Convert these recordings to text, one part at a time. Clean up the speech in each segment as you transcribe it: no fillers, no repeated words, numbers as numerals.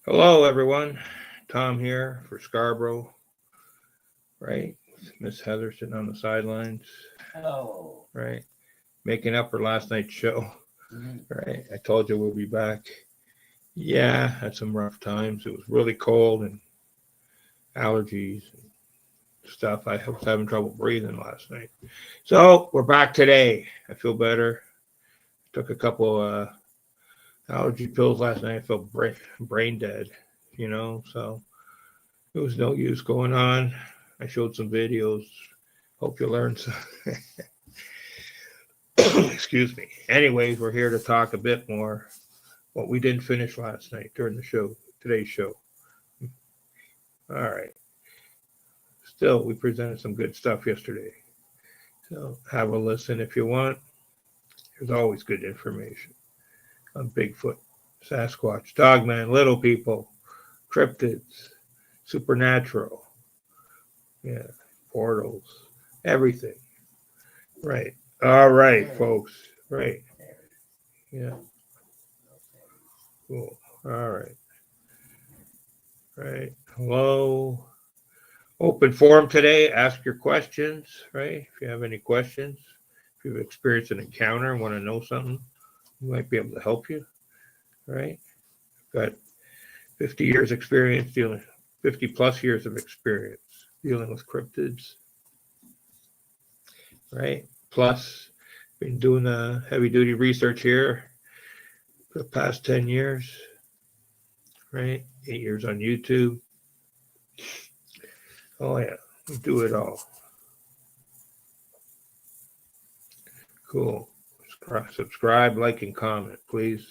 Hello, everyone. Tom here for Scarboro, right? Miss Heather sitting on the sidelines, Hello. right? Making up for last night's show, Mm-hmm. right? I told you we'll be back. Yeah, had some rough times. It was really cold and allergies and stuff. I was having trouble breathing last night. So we're back today. I feel better. Took a couple allergy pills last night. I felt brain dead, so there was no use going on. I showed some videos. Hope you learned some. Excuse me. Anyways, we're here to talk a bit more what we didn't finish last night during the show, today's show. All right. Still, we presented some good stuff yesterday. So have a listen if you want. There's always good information on Bigfoot, Sasquatch, Dogman, LittlePeople, Cryptids, Supernatural, yeah, portals, everything. Right. All right, folks. Right. Yeah. Cool. All right. Right. Hello. Open forum today. Ask your questions, right? If you have any questions, if you've experienced an encounter and want to know something, we might be able to help you, right? Got 50 years experience dealing, 50 plus years of experience dealing with cryptids, right? Plus, been doing the heavy duty research here for the past 10 years, right? 8 years on YouTube. Oh, yeah, we do it all. Cool. Subscribe, like, and comment, please.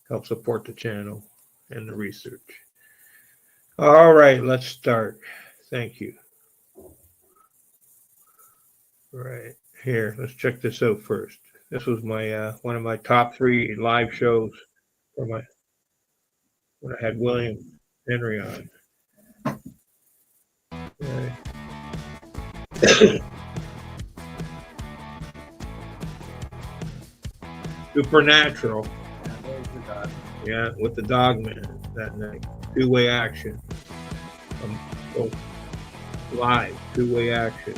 Help support the channel and the research. All right, let's start. Thank you. Right here, let's check this out first. This was my one of my top 3 live shows for my when I had William Henry on. Right. Supernatural. Yeah, with the Dogman that night. 2-way action. Both live, 2-way action.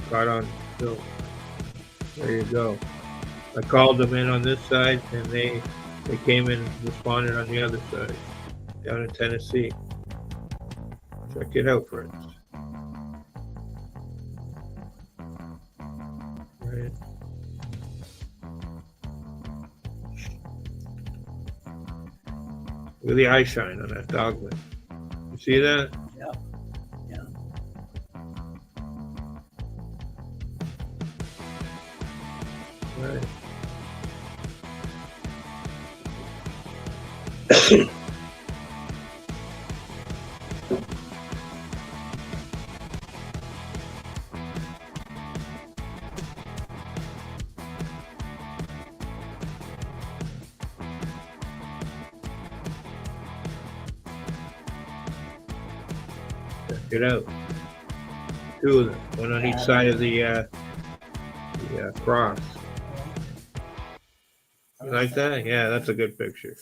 Caught on film. There you go. I called them in on this side, and they came in and responded on the other side, down in Tennessee. Check it out, friends. Right. Look at the eye shine on that Dogman. You see that? Yeah. Yeah. Right. Check it out. 2 of them, one on each side of the cross. You like that? Yeah, that's a good picture.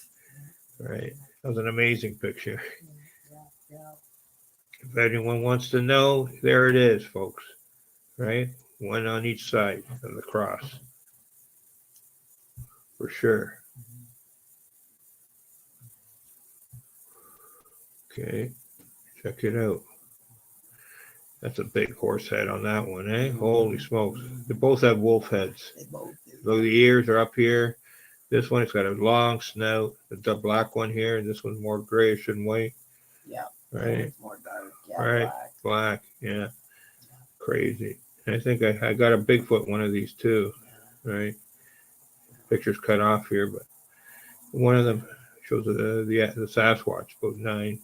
Right. That was an amazing picture. If anyone wants to know, there it is, folks. Right? One on each side of the cross. For sure. Okay. Check it out. That's a big horse head on that one, eh? Holy smokes. They both have wolf heads. Look, the ears are up here. This one, it's got a long snout. The black one here, and this one's more grayish and white. Yeah. Right. It's more dark. Yeah. Right. Black. Yeah. Crazy. And I think I got a Bigfoot one of these too. Right. Picture's cut off here, but one of them shows the Sasquatch, about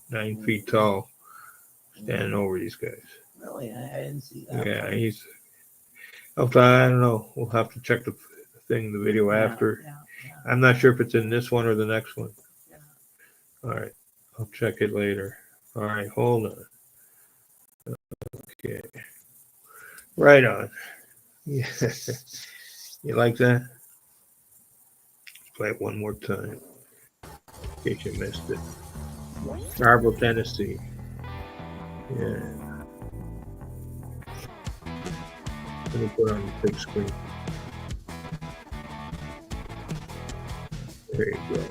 9 feet tall, standing over these guys. Really? I didn't see that. Yeah, he's. I don't know. We'll have to check the video after. Yeah. I'm not sure if it's in this one or the next one. Yeah. All right. I'll check it later. All right. Hold on. Okay. Right on. Yeah. You like that? Let's play it one more time in case you missed it. Scarboro, Tennessee. Yeah. Let me put it on the big screen. There you go.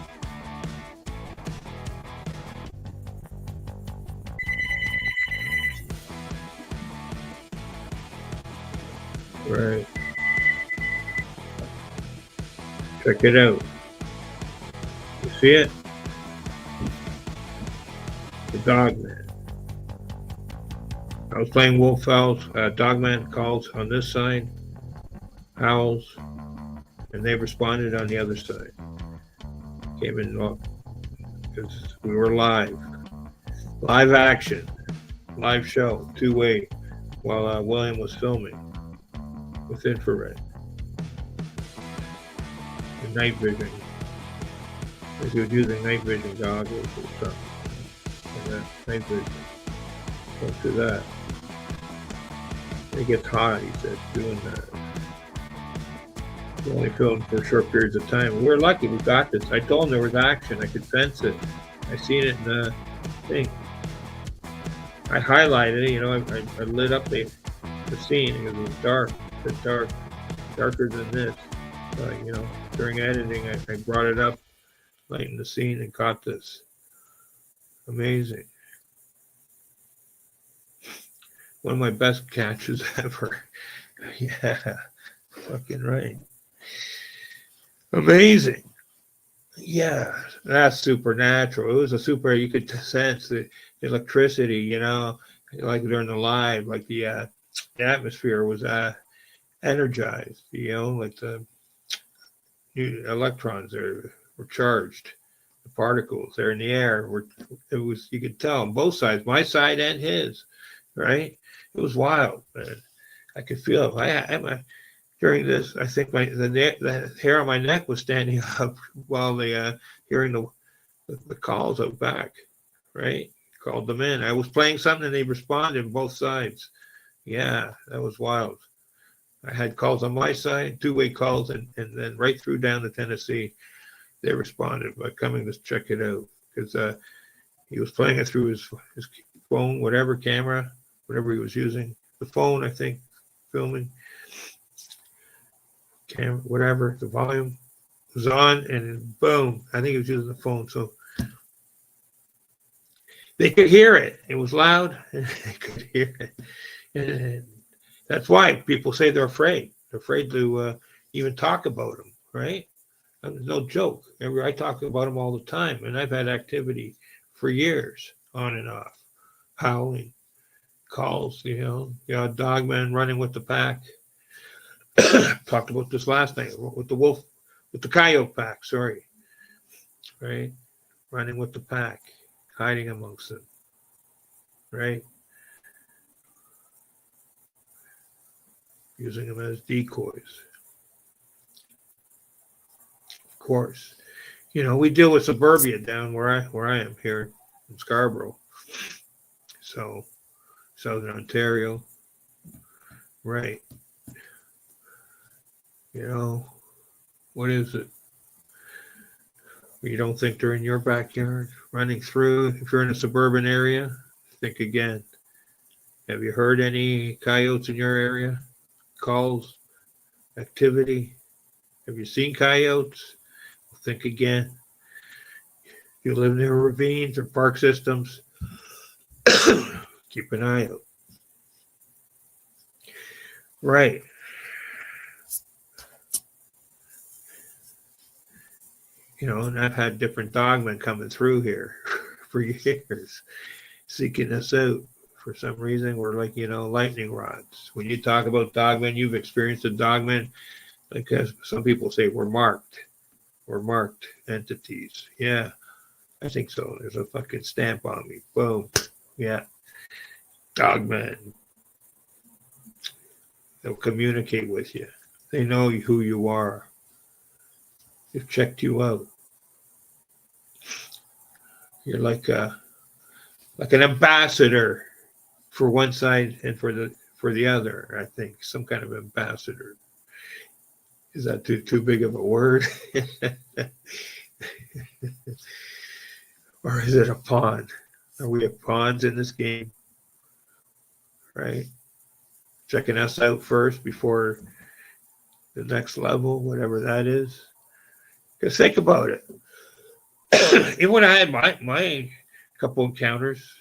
Right. Check it out. You see it? The Dogman. I was playing wolf howls, Dogman calls on this side, howls, and they responded on the other side. Came in because we were live action, live show, 2-way, while William was filming with infrared and night vision. He was using night vision goggles or something. And night vision. Don't do that. It gets hot, he said, doing that. We only filmed for short periods of time. We were lucky we got this. I told him there was action. I could sense it. I seen it in the thing. I highlighted it, I lit up the scene because it was dark. It's darker than this. During editing, I brought it up, lightened the scene, and caught this. Amazing. One of my best catches ever. Yeah, fucking right. Amazing. Yeah, that's supernatural. It was you could sense the electricity, like during the live, like the atmosphere was energized, like the new electrons were charged. The particles there in the air you could tell on both sides, my side and his, right? It was wild, man. I could feel it. During this, I think the hair on my neck was standing up while hearing the calls out back, right? Called them in. I was playing something and they responded on both sides. Yeah, that was wild. I had calls on my side, 2-way calls, and then right through down to Tennessee, they responded by coming to check it out because he was playing it through his phone, whatever camera, whatever he was using. The phone, I think, filming. Camera, whatever, the volume was on, and boom, I think he was using the phone, so they could hear it. It was loud, and they could hear it. And that's why people say they're afraid. They're afraid to even talk about them, right? No joke. I talk about them all the time, and I've had activity for years, on and off, howling, calls, Dogman running with the pack. Talked about this last night with the coyote pack, sorry. Right? Running with the pack, hiding amongst them. Right? Using them as decoys. Of course. We deal with suburbia down where I am here in Scarboro. So, Southern Ontario. Right. What is it? You don't think they're in your backyard, running through? If you're in a suburban area, think again. Have you heard any coyotes in your area? Calls? Activity? Have you seen coyotes? Think again. You live near ravines or park systems, keep an eye out. Right. And I've had different dogmen coming through here for years, seeking us out. For some reason, we're like, lightning rods. When you talk about dogmen, you've experienced a dogman, because some people say we're marked entities. Yeah, I think so. There's a fucking stamp on me. Boom. Yeah. Dogman. They'll communicate with you. They know who you are. They've checked you out. You're like an ambassador for one side and for the other. I think some kind of ambassador. Is that too big of a word? Or is it a pawn? Are we pawns in this game? Right? Checking us out first before the next level, whatever that is. Because think about it. Even when I had my couple encounters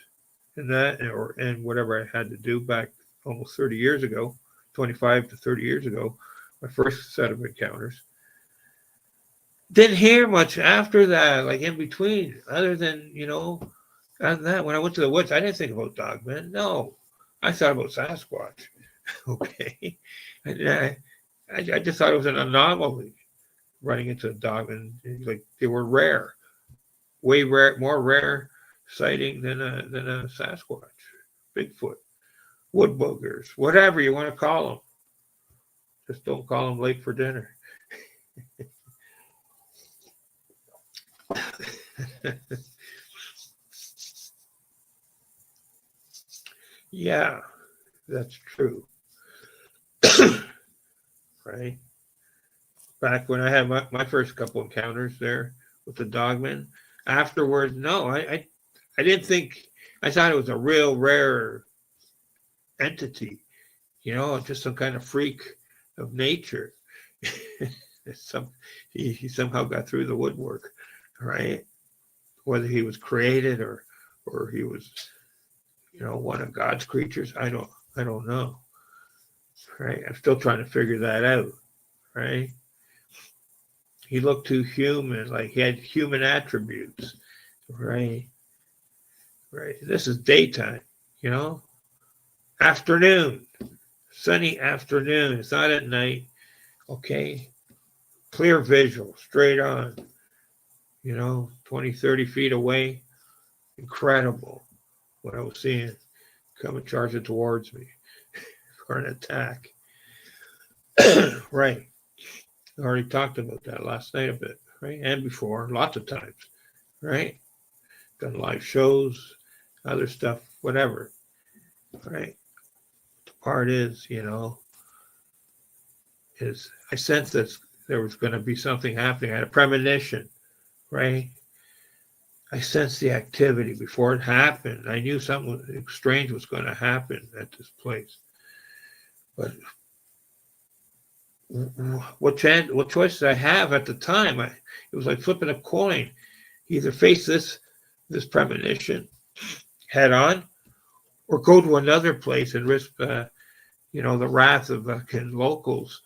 and that, and whatever I had to do back almost 30 years ago, 25 to 30 years ago, my first set of encounters, didn't hear much after that, like in between, other than, on that. When I went to the woods, I didn't think about Dogman. No, I thought about Sasquatch. Okay. I just thought it was an anomaly running into a Dogman. Like they were rare, way rare, more rare sighting than a Sasquatch, Bigfoot, wood boogers, whatever you want to call them. Just don't call them late for dinner. Yeah, that's true. Right? Back when I had my first couple encounters there with the Dogman, afterwards, no, I didn't think, I thought it was a real rare entity, just some kind of freak of nature. He somehow got through the woodwork, right? Whether he was created or he was, one of God's creatures, I don't know. Right? I'm still trying to figure that out, right? He looked too human, like he had human attributes, right? Right. This is daytime, afternoon, sunny afternoon. It's not at night, okay? Clear visual, straight on, 20, 30 feet away. Incredible what I was seeing coming charging towards me for an attack. Right. I already talked about that last night a bit, right? And before, lots of times, right? Done live shows, other stuff, whatever, right? The part is, is I sensed that there was going to be something happening. I had a premonition, right? I sensed the activity before it happened. I knew something strange was going to happen at this place. But what choices I have at the time? It was like flipping a coin. Either face this premonition head on, or go to another place and risk, the wrath of locals,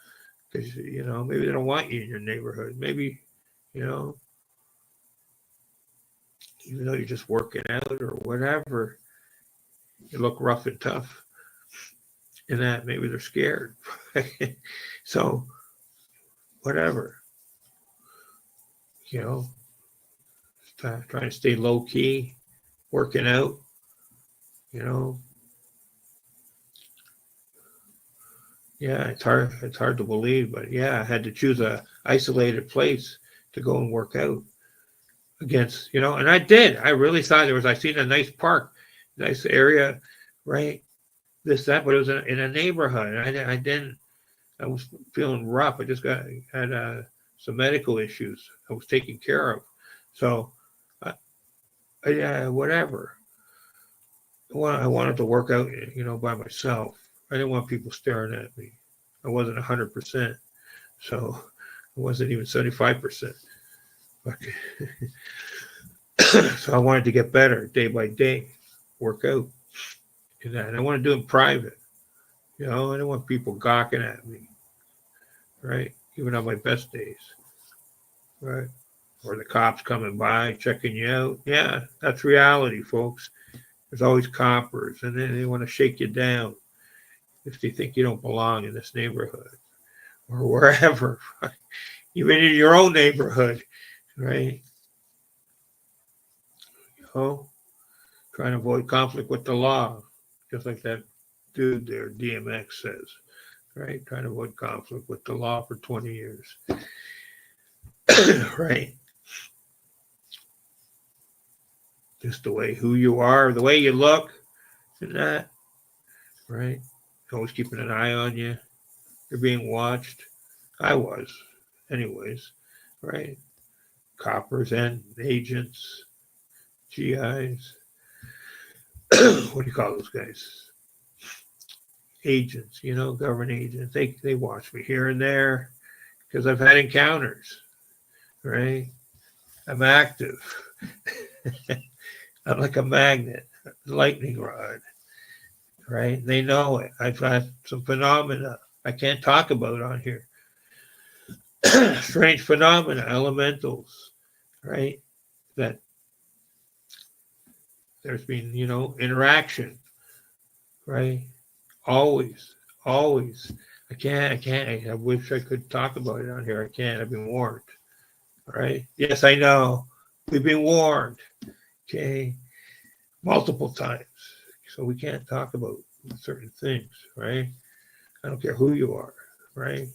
because maybe they don't want you in your neighborhood. Maybe, even though you're just working out or whatever, you look rough and tough, and that maybe they're scared. So, whatever, trying to stay low key, working out, Yeah, it's hard to believe, but yeah, I had to choose a isolated place to go and work out against, and I did. I really thought I seen a nice park, nice area, right? This, that, but it was in a neighborhood. I was feeling rough. I just had some medical issues I was taking care of. So, whatever. I wanted to work out, by myself. I didn't want people staring at me. I wasn't 100%, so I wasn't even 75%. Okay. So I wanted to get better day by day, work out, and I want to do it in private. I don't want people gawking at me, right? Even on my best days, right? Or the cops coming by checking you out. Yeah, that's reality, folks. There's always coppers, and then they want to shake you down if they think you don't belong in this neighborhood or wherever, even in your own neighborhood, right? Trying to avoid conflict with the law, just like that dude there, DMX says, right? Trying to avoid conflict with the law for 20 years, right? Just the way who you are, the way you look, and that, right? Always keeping an eye on you. You're being watched. I was, anyways, right? Coppers and agents GIs. What do you call those guys? Agents, government agents. They watch me here and there because I've had encounters, right? I'm active. I'm like a magnet, lightning rod, right? They know it. I've had some phenomena I can't talk about on here. Strange phenomena, elementals, right? That there's been, interaction, right? Always. I can't. I wish I could talk about it on here. I can't. I've been warned, right? Yes, I know. We've been warned, okay? Multiple times. So we can't talk about certain things, right? I don't care who you are, right?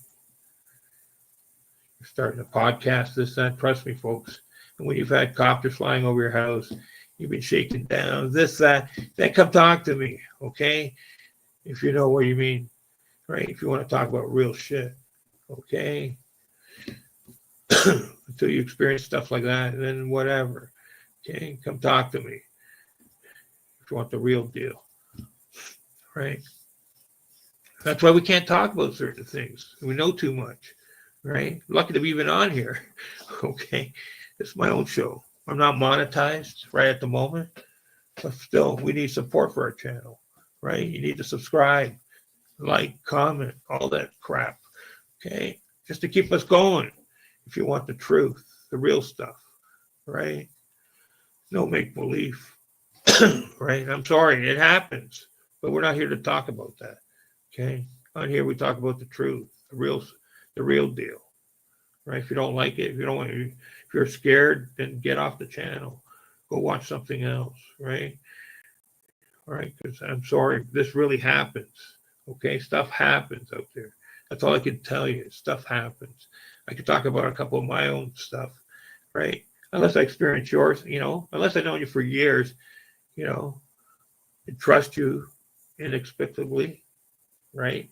You're starting a podcast, this, that. Trust me, folks. And when you've had copters flying over your house, you've been shaken down, this, that, then come talk to me, okay? If you know what you mean, right? If you want to talk about real shit, okay? Until you experience stuff like that, then whatever, okay? Come talk to me if you want the real deal, right? That's why we can't talk about certain things. We know too much, right? Lucky to be even on here, okay? It's my own show. I'm not monetized right at the moment, but still, we need support for our channel, right? You need to subscribe, like, comment, all that crap, okay? Just to keep us going if you want the truth, the real stuff, right? No make-believe, right? I'm sorry, it happens, but we're not here to talk about that, okay? On here, we talk about the truth, the real deal, right? If you don't like it, if you're scared, then get off the channel. Go watch something else, right? All right, because I'm sorry, this really happens, okay? Stuff happens out there. That's all I can tell you. Stuff happens. I could talk about a couple of my own stuff, right? Unless I experience yours, unless I've known you for years, and trust you inexplicably, right?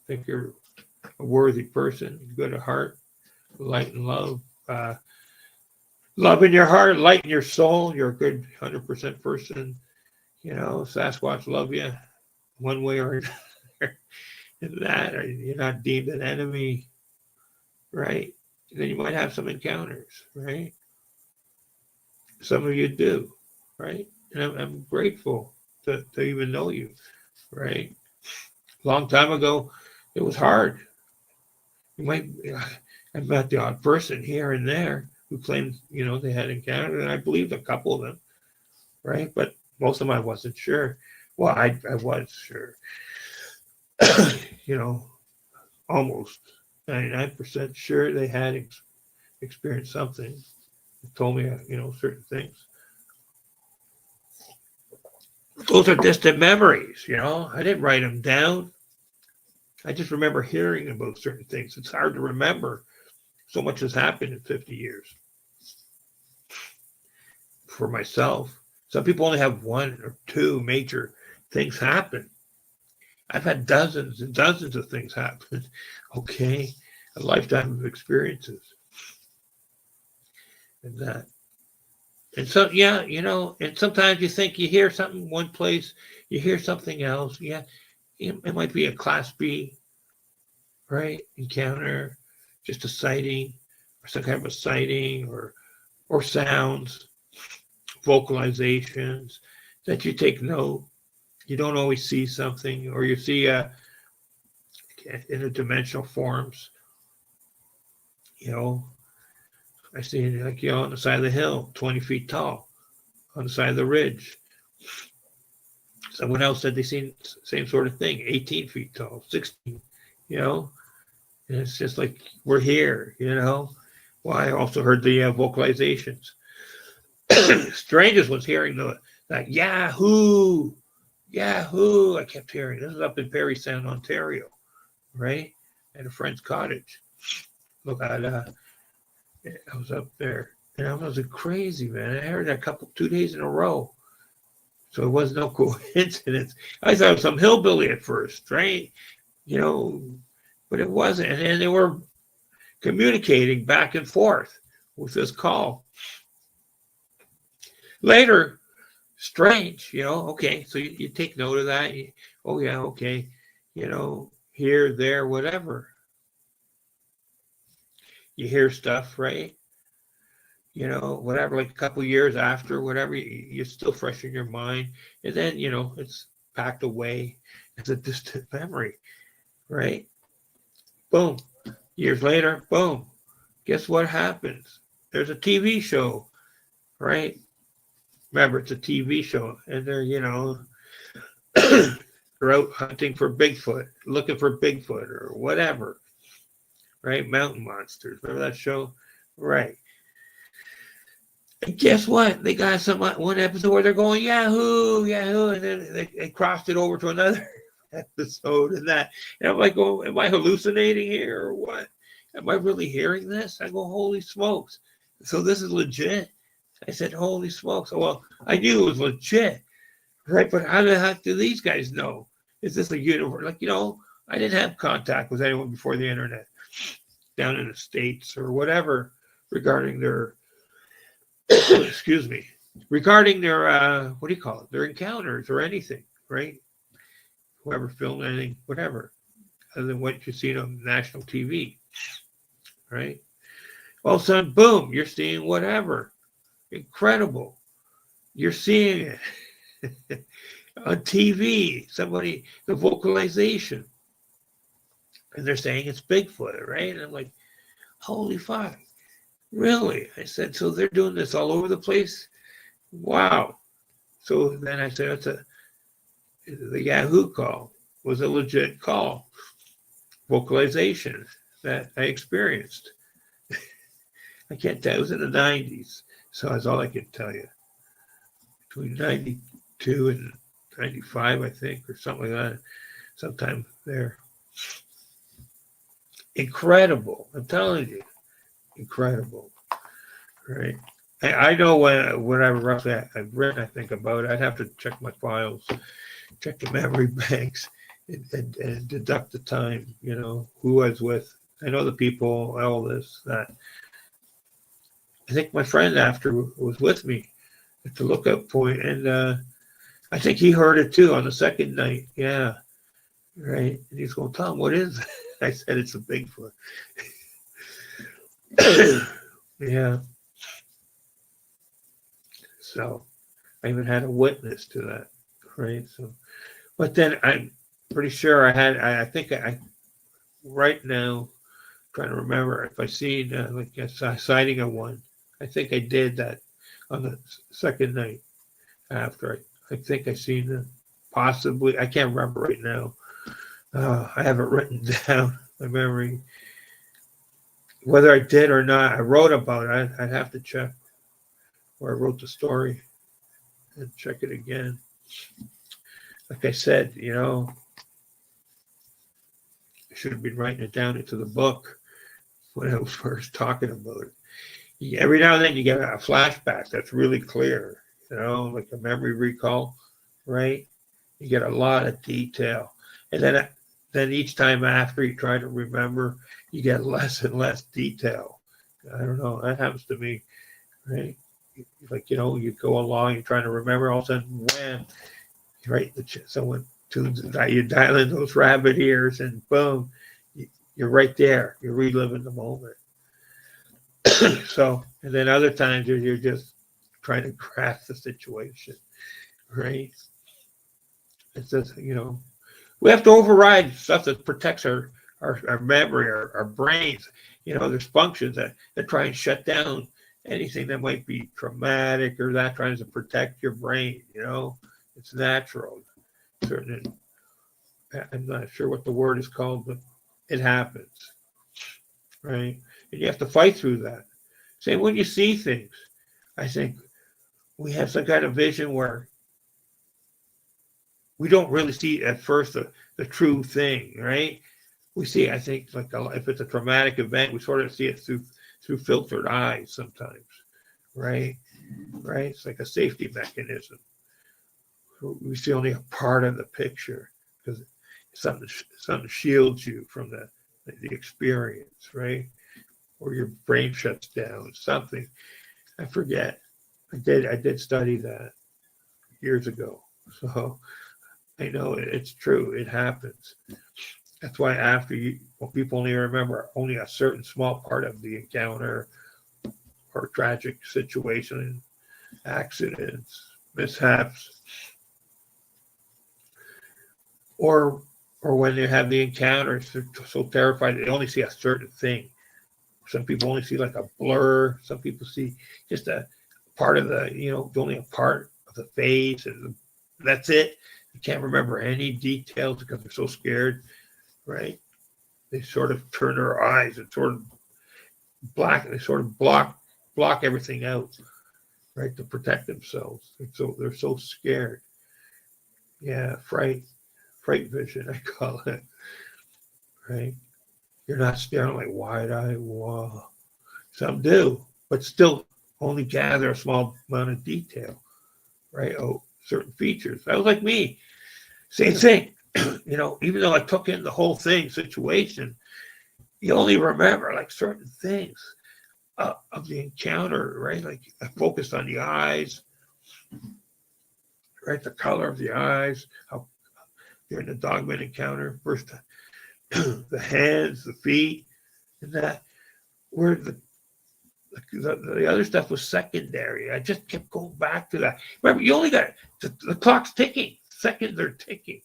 Think you're a worthy person, good at heart, light and love, love in your heart, light in your soul. You're a good 100% person. Sasquatch love you one way or another. That, or you're not deemed an enemy, right? Then you might have some encounters, right? Some of you do, right? And I'm grateful to even know you, right? Long time ago, it was hard. I met the odd person here and there who claimed, they had encountered, and I believed a couple of them, right? But most of them I wasn't sure. Well, I was sure. Almost 99% sure they had experienced something. They told me, certain things. Those are distant memories, I didn't write them down. I just remember hearing about certain things. It's hard to remember. So much has happened in 50 years. For myself, some people only have one or two major things happen. I've had dozens and dozens of things happen, okay? A lifetime of experiences. And that. And so, yeah, and sometimes you think you hear something one place, you hear something else. Yeah, it might be a Class B, right, encounter, just a sighting, or some kind of a sighting, or sounds, vocalizations that you take note. You don't always see something, or you see interdimensional forms. I see it like on the side of the hill, 20 feet tall, on the side of the ridge. Someone else said they seen the same sort of thing, 18 feet tall, 16, and it's just like we're here, Well, I also heard the vocalizations. Strangest was hearing that Yahoo. I kept hearing. This is up in Parry Sound, Ontario, right? At a friend's cottage. Look, I was up there, and I was crazy, man. I heard that 2 days in a row. So it was no coincidence. I thought it was some hillbilly at first, right? But it wasn't. And they were communicating back and forth with this call. Later, strange, okay, so you take note of that. Oh, yeah, okay, here, there, whatever. You hear stuff, right? Whatever, like a couple years after, whatever, you're still fresh in your mind. And then, it's packed away as a distant memory, right? Boom. Years later, boom. Guess what happens? There's a TV show, right? Remember, it's a TV show, and they're, they're out hunting for Bigfoot, looking for Bigfoot or whatever, right? Mountain monsters. Remember that show? Right. And guess what? They got one episode where they're going, Yahoo, Yahoo, and then they crossed it over to another episode and that. And I'm like, oh, am I hallucinating here or what? Am I really hearing this? I go, holy smokes. So this is legit. I said, holy smokes. Well, I knew it was legit, right? But how the heck do these guys know? Is this a universe? Like, I didn't have contact with anyone before the internet down in the States or whatever regarding their, excuse me, regarding their, what do you call it? Their encounters or anything, right? Whoever filmed anything, whatever, other than what you see on national TV, right? All of a sudden, boom, you're seeing whatever. Incredible. You're seeing it on TV, the vocalization. And they're saying it's Bigfoot, right? And I'm like, holy fuck. Really? I said, so they're doing this all over the place? Wow. So then I said, the Yahoo call was a legit call. Vocalization that I experienced. I can't tell. It was in the 90s. So that's all I can tell you. Between 92 and 95, I think, or something like that. Sometime there. Incredible. I'm telling you. Incredible. Right? I know whatever roughly I've written, I think, about it. I'd have to check my files, check the memory banks, and deduct the time, who I was with. I know the people, all this, that. I think my friend after was with me at the lookout point, and I think he heard it too on the second night. Yeah, right. And he's going, Tom, what is it? I said, it's a Bigfoot. Yeah. So I even had a witness to that, right? So, but then I'm pretty sure I think right now, trying to remember if I seen like a sighting of one. I think I did that on the second night after. I think I seen them. Possibly. I can't remember right now. I have it written down, my memory. Whether I did or not, I wrote about it. I'd have to check where I wrote the story and check it again. Like I said, I should have been writing it down into the book when I was first talking about it. Every now and then you get a flashback that's really clear, like a memory recall, right? You get a lot of detail. And then each time after you try to remember, you get less and less detail. I don't know. That happens to me, right? Like, you go along, you're trying to remember, all of a sudden, wham, right? Someone tunes it, you dial in those rabbit ears, and boom, you're right there. You're reliving the moment. So, and then other times you're just trying to grasp the situation, right? It's just, we have to override stuff that protects our memory, our brains. There's functions that try and shut down anything that might be traumatic or that tries to protect your brain. It's natural. Certain, I'm not sure what the word is called, but it happens, right? And you have to fight through that. Same when you see things. I think we have some kind of vision where we don't really see at first the true thing, right? We see, I think, like if it's a traumatic event, we sort of see it through filtered eyes sometimes, right? Right? It's like a safety mechanism. We see only a part of the picture because something shields you from the experience, right? Or your brain shuts down, something. I forget. I did study that years ago. So I know it's true. It happens. That's why well, people only remember only a certain small part of the encounter or tragic situation, accidents, mishaps, or when they have the encounters, they're so terrified they only see a certain thing. Some people only see like a blur. Some people see just a part of only a part of the face, and that's it. You can't remember any details because they're so scared, right? They sort of turn their eyes and sort of they sort of block everything out, right, to protect themselves. And so they're so scared. Yeah, fright vision, I call it, right? You're not staring like wide-eyed, wow. Some do, but still only gather a small amount of detail, right? Oh, certain features. That was like me. Same thing. Even though I took in the whole situation, you only remember like certain things of the encounter, right? Like I focused on the eyes, right? The color of the eyes, how during the Dogman encounter, first the hands, the feet, and that where the other stuff was secondary. I just kept going back to that. Remember, you only got the clock's ticking. Seconds are ticking,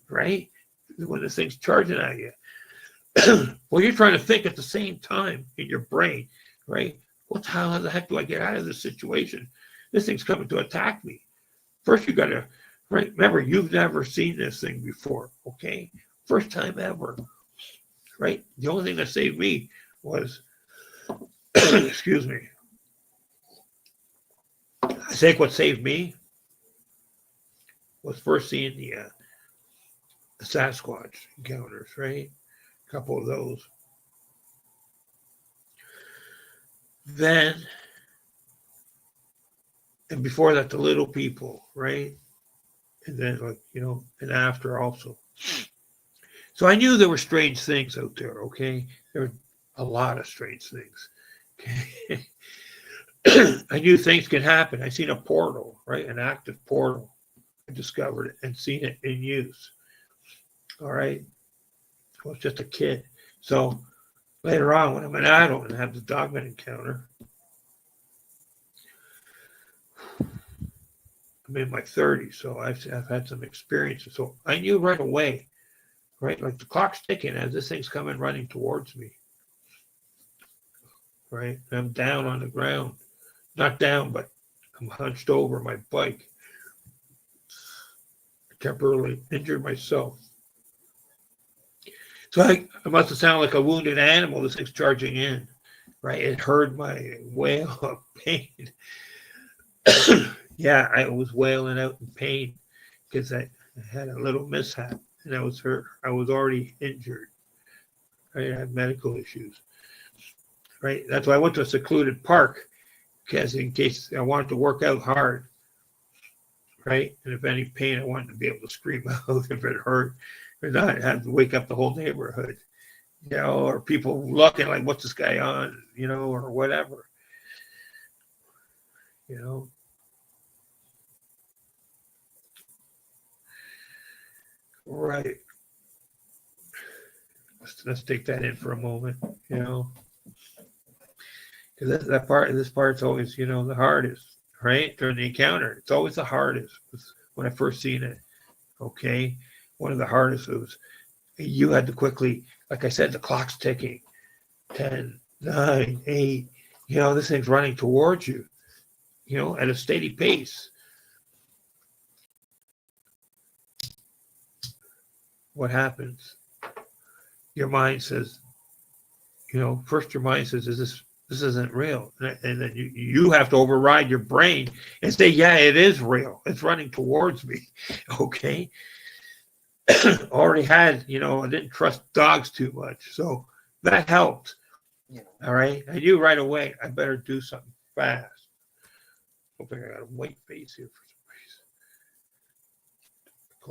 right? When this thing's charging at you. Well, you're trying to think at the same time in your brain, right? How the heck do I get out of this situation? This thing's coming to attack me. First, you got to, right? Remember, you've never seen this thing before, okay? First time ever, right? The only thing that saved me was, excuse me, I think what saved me was first seeing the Sasquatch encounters, right? A couple of those. Then, and before that, the LittlePeople, right? And then, and after also. So I knew there were strange things out there, okay? There were a lot of strange things, okay? I knew things can happen. I seen a portal, right? An active portal. I discovered it and seen it in use. All right. I was just a kid. So later on, when I'm an adult and have the Dogman encounter, I'm in my 30s, so I've had some experiences. So I knew right away, right? Like the clock's ticking as this thing's coming running towards me, right? And I'm down on the ground. Not down, but I'm hunched over my bike. I temporarily injured myself. So I must have sounded like a wounded animal. This thing's charging in, right? It heard my wail of pain. Yeah, I was wailing out in pain because I had a little mishap and I was hurt. I was already injured. Right? I had medical issues. Right? That's why I went to a secluded park because in case I wanted to work out hard. Right? And if any pain, I wanted to be able to scream out if it hurt. Or not, I had to wake up the whole neighborhood. Or people looking like, what's this guy on? Or whatever. Right. Let's take that in for a moment, because this part's always, the hardest, right? During the encounter, it's always the hardest. When I first seen it, okay, one of the hardest was you had to quickly, like I said, the clock's ticking, 10, 9, 8. This thing's running towards you, at a steady pace. What happens? Your mind says, first your mind says, this isn't real. And then you have to override your brain and say, yeah, it is real. It's running towards me. Okay. Already had, I didn't trust dogs too much. So that helped. Yeah. All right. I knew right away, I better do something fast. Hoping I got a white face here for some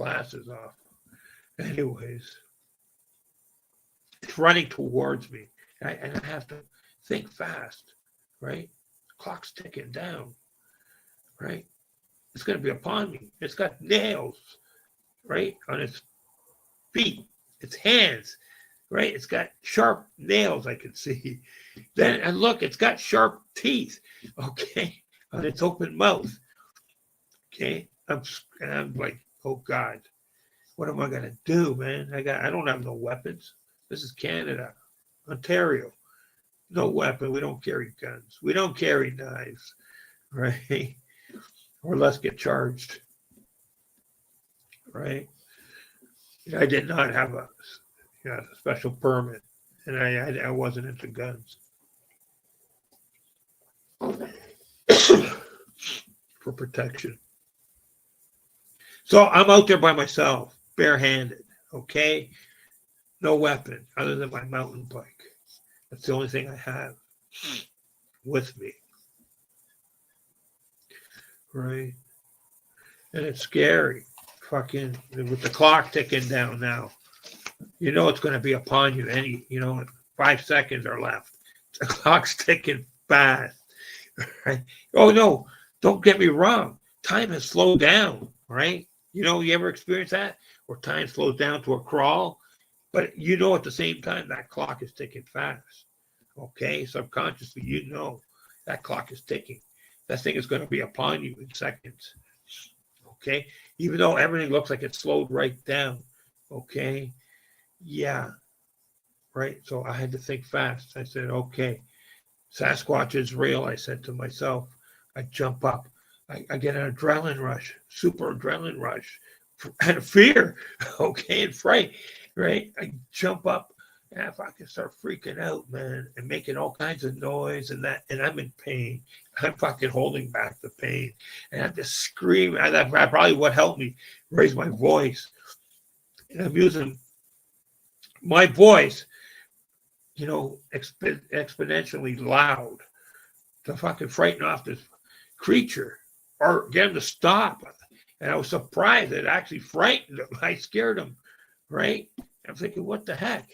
reason. Glasses off. Anyways. It's running towards me, and I have to think fast, right? The clock's ticking down. right? It's going to be upon me. It's got nails, right, on its feet, its hands, right? It's got sharp nails I can see. Then, and look, it's got sharp teeth, okay, on its open mouth, okay? I'm like, oh God, what am I going to do, man? I don't have no weapons. This is Canada, Ontario. No weapon. We don't carry guns. We don't carry knives, right? Or let's get charged, right? I did not have a special permit, and I wasn't into guns for protection. So I'm out there by myself, barehanded, okay? No weapon other than my mountain bike. That's the only thing I have with me, right? And it's scary, fucking, with the clock ticking down now. You know it's going to be upon you 5 seconds are left. The clock's ticking fast, right? Oh, no, don't get me wrong. Time has slowed down, right? You ever experience that? Where time slows down to a crawl? But at the same time, that clock is ticking fast, okay? Subconsciously, that clock is ticking. That thing is going to be upon you in seconds, okay? Even though everything looks like it slowed right down, okay? Yeah, right? So I had to think fast. I said, okay, Sasquatch is real, I said to myself. I jump up. I get an adrenaline rush, super adrenaline rush, and fear, okay, and fright, right? I jump up, and if I can start freaking out, man, and making all kinds of noise and I'm in pain. I'm fucking holding back the pain, and I'm just screaming. That probably what helped me raise my voice. And I'm using my voice, exponentially loud to fucking frighten off this creature or get him to stop. And I was surprised it actually frightened him. I scared him, right? I'm thinking, what the heck?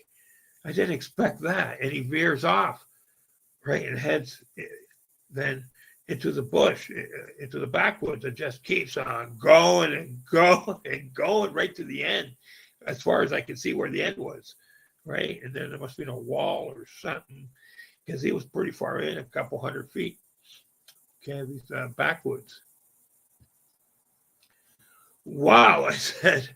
I didn't expect that. And he veers off, right, and heads then into the bush, into the backwoods, and just keeps on going and going and going right to the end, as far as I can see where the end was, right? And then there must have been a wall or something, because he was pretty far in, a couple 100 feet. Okay, these backwoods. Wow, I said,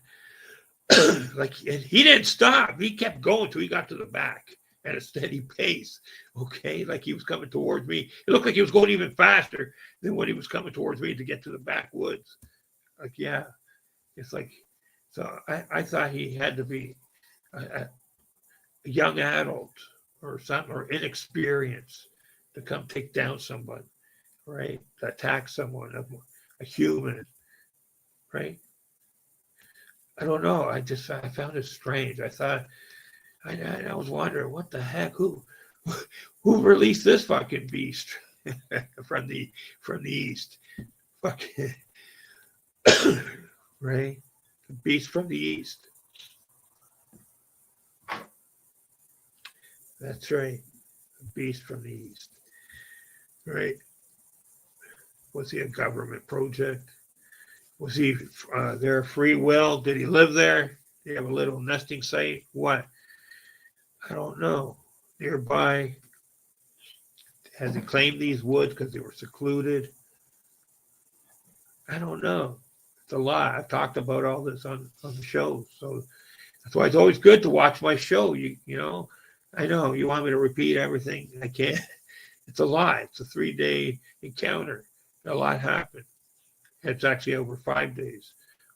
and he didn't stop. He kept going till he got to the back at a steady pace. Okay, like he was coming towards me. It looked like he was going even faster than when he was coming towards me to get to the backwoods. Like, yeah, it's like, so I thought he had to be a young adult or something, or inexperienced to come take down someone, right? To attack someone, a human, right? I don't know. I found it strange. I thought, I was wondering, what the heck? Who released this fucking beast from the east? Fucking right? The beast from the east. That's right. The beast from the east. Right? Was he a government project? Was he there free will? Did he live there? Did he have a little nesting site? What? I don't know. Nearby. Has he claimed these woods because they were secluded? I don't know. It's a lot. I've talked about all this on the show. So that's why it's always good to watch my show. You know, I know you want me to repeat everything. I can't. It's a lot. It's a 3-day encounter. A lot happened. It's actually over 5 days.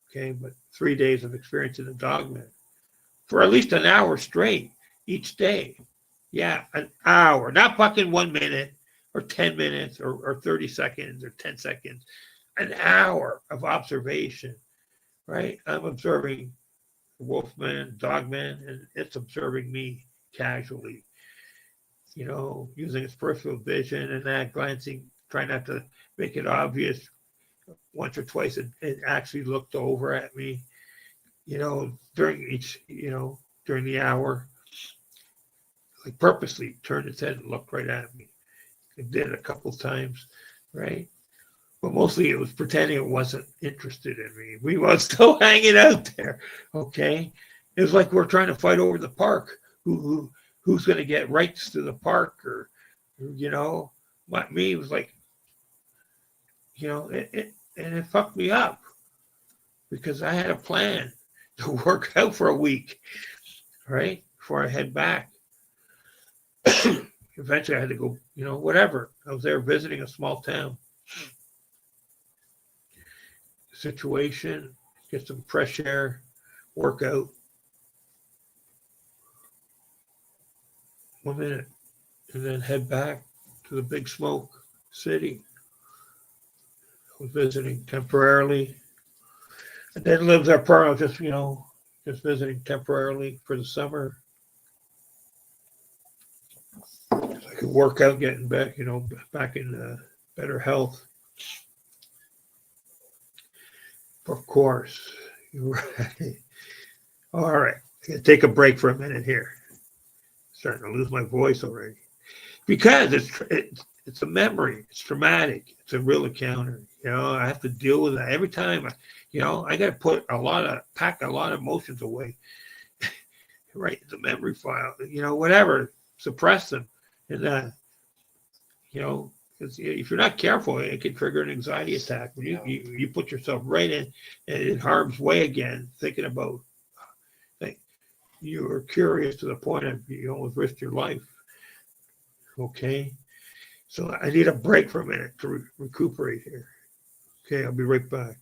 Okay, but 3 days of experiencing the Dogman for at least an hour straight each day. Yeah, an hour, not fucking 1 minute or 10 minutes or 30 seconds or 10 seconds. An hour of observation, right? I'm observing the Wolfman, Dogman, and it's observing me casually, using its peripheral vision and that ducking, trying not to make it obvious. Once or twice it actually looked over at me, during during the hour, like purposely turned its head and looked right at me. It did it a couple times, right? But mostly it was pretending it wasn't interested in me. We were still hanging out there. Okay. It was like we're trying to fight over the park. Who's going to get rights to the park, or me, it was like, and it fucked me up because I had a plan to work out for a week, right? Before I head back. Eventually I had to go, whatever. I was there visiting a small town situation, get some fresh air, work out. 1 minute, and then head back to the Big Smoke city. I was visiting temporarily. I didn't live there permanently, just visiting temporarily for the summer. I could work out, getting back, back in better health. Of course. Right. All right. I'm going to take a break for a minute here. Starting to lose my voice already. Because it's a memory. It's traumatic. It's a real encounter. I have to deal with that every time. I got to pack a lot of emotions away, right? The memory file, whatever, suppress them. And, if you're not careful, it can trigger an anxiety attack. When you put yourself right in harm's way again, thinking about, you were curious to the point of you almost risked your life. Okay. So I need a break for a minute to recuperate here. Okay, I'll be right back.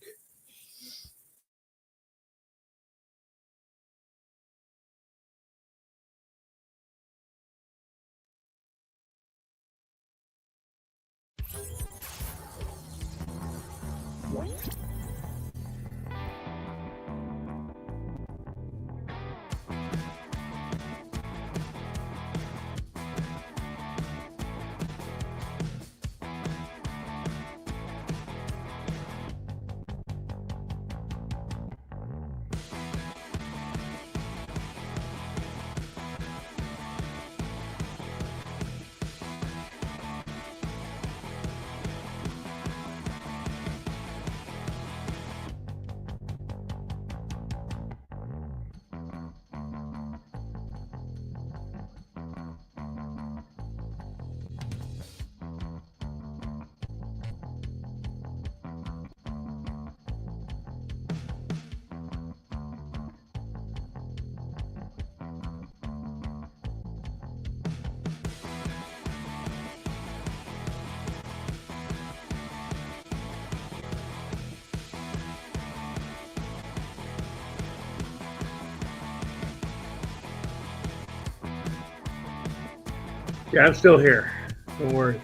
Yeah, I'm still here. Don't worry.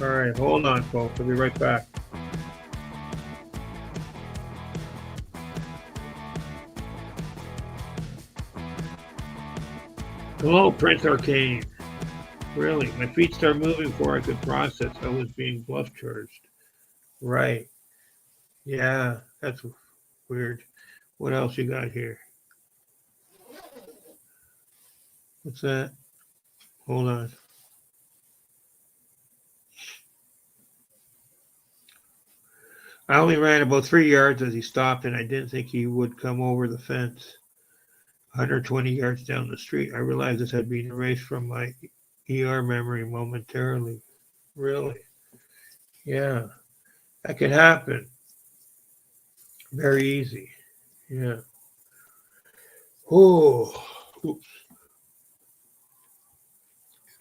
All right, hold on, folks. I'll be right back. Hello, Prince Arcane. Really, my feet started moving before I could process I was being bluff charged. Right. Yeah, that's weird. What else you got here? What's that? Hold on. I only ran about 3 yards as he stopped, and I didn't think he would come over the fence. 120 yards down the street, I realized this had been erased from my ER memory momentarily. Really? Yeah, that could happen. Very easy. Yeah. Oh, oops.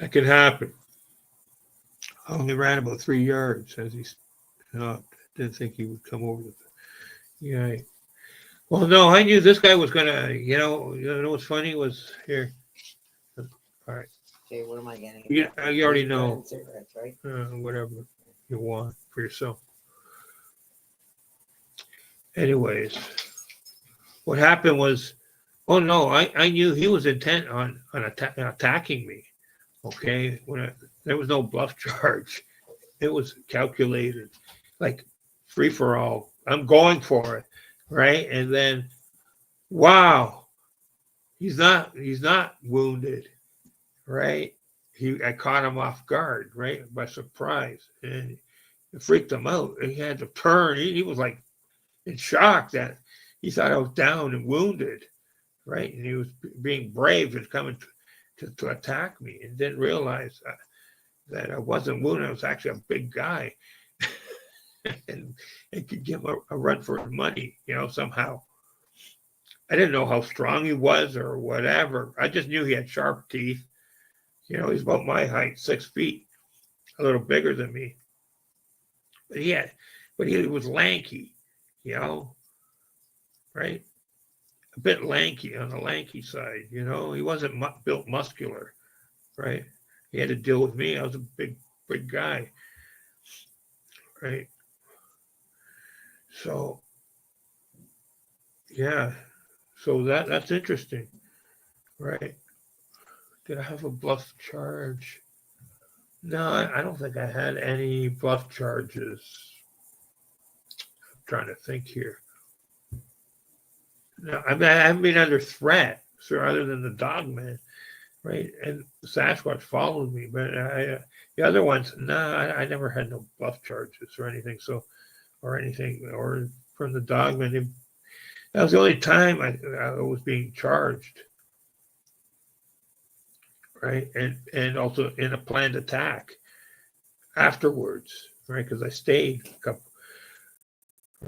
That could happen. I only ran about 3 yards as he stopped. Didn't think he would come over the. Yeah. Well, no, I knew this guy was gonna. What's funny was here. All right. Okay, what am I getting? Yeah, you already know. Cigarettes, right? Whatever you want for yourself. Anyways, what happened was, oh no, I knew he was intent on attacking me. Okay, there was no bluff charge. It was calculated, like free for all. I'm going for it, right? And then, wow, he's not wounded, right? I caught him off guard, right, by surprise, and It freaked him out. He had to turn. He was like in shock that he thought I was down and wounded, right? And he was being brave and coming to attack me, and didn't realize that I wasn't wounded. I was actually a big guy, and could give him a run for his money, somehow. I didn't know how strong he was or whatever. I just knew he had sharp teeth. He's about my height, 6 feet, a little bigger than me. But he was lanky, right? A bit lanky, on the lanky side, He wasn't built muscular, right? He had to deal with me. I was a big guy, right? So, yeah. So that's interesting, right? Did I have a bluff charge? No, I don't think I had any bluff charges. I'm trying to think here. No, I haven't been under threat, so other than the Dogman, right? And the Sasquatch followed me, but the other ones, no, I never had no bluff charges or anything. Or from the Dogman. That was the only time I was being charged, right? And also in a planned attack afterwards, right? Because I stayed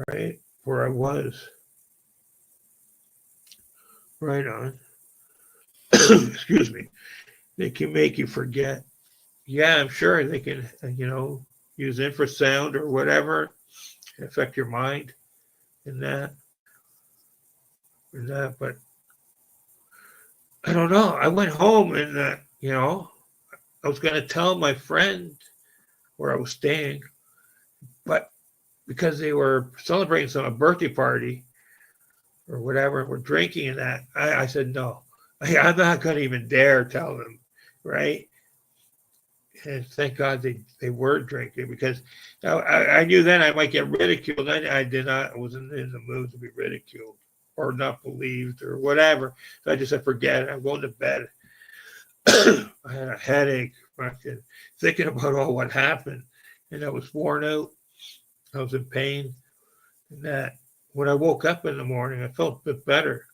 right where I was. Right on. Excuse me. They can make you forget. Yeah, I'm sure they can, use infrasound or whatever and affect your mind in that. But I don't know. I went home and, I was going to tell my friend where I was staying, but because they were celebrating a birthday party or whatever, we're drinking and that, I said, no, I'm not going to even dare tell them, right? And thank God they were drinking, because I knew then I might get ridiculed. I wasn't in the mood to be ridiculed or not believed or whatever. So I just said, forget it. I'm going to bed. I had a headache, thinking about all what happened, and I was worn out. I was in pain, and that when I woke up in the morning, I felt a bit better.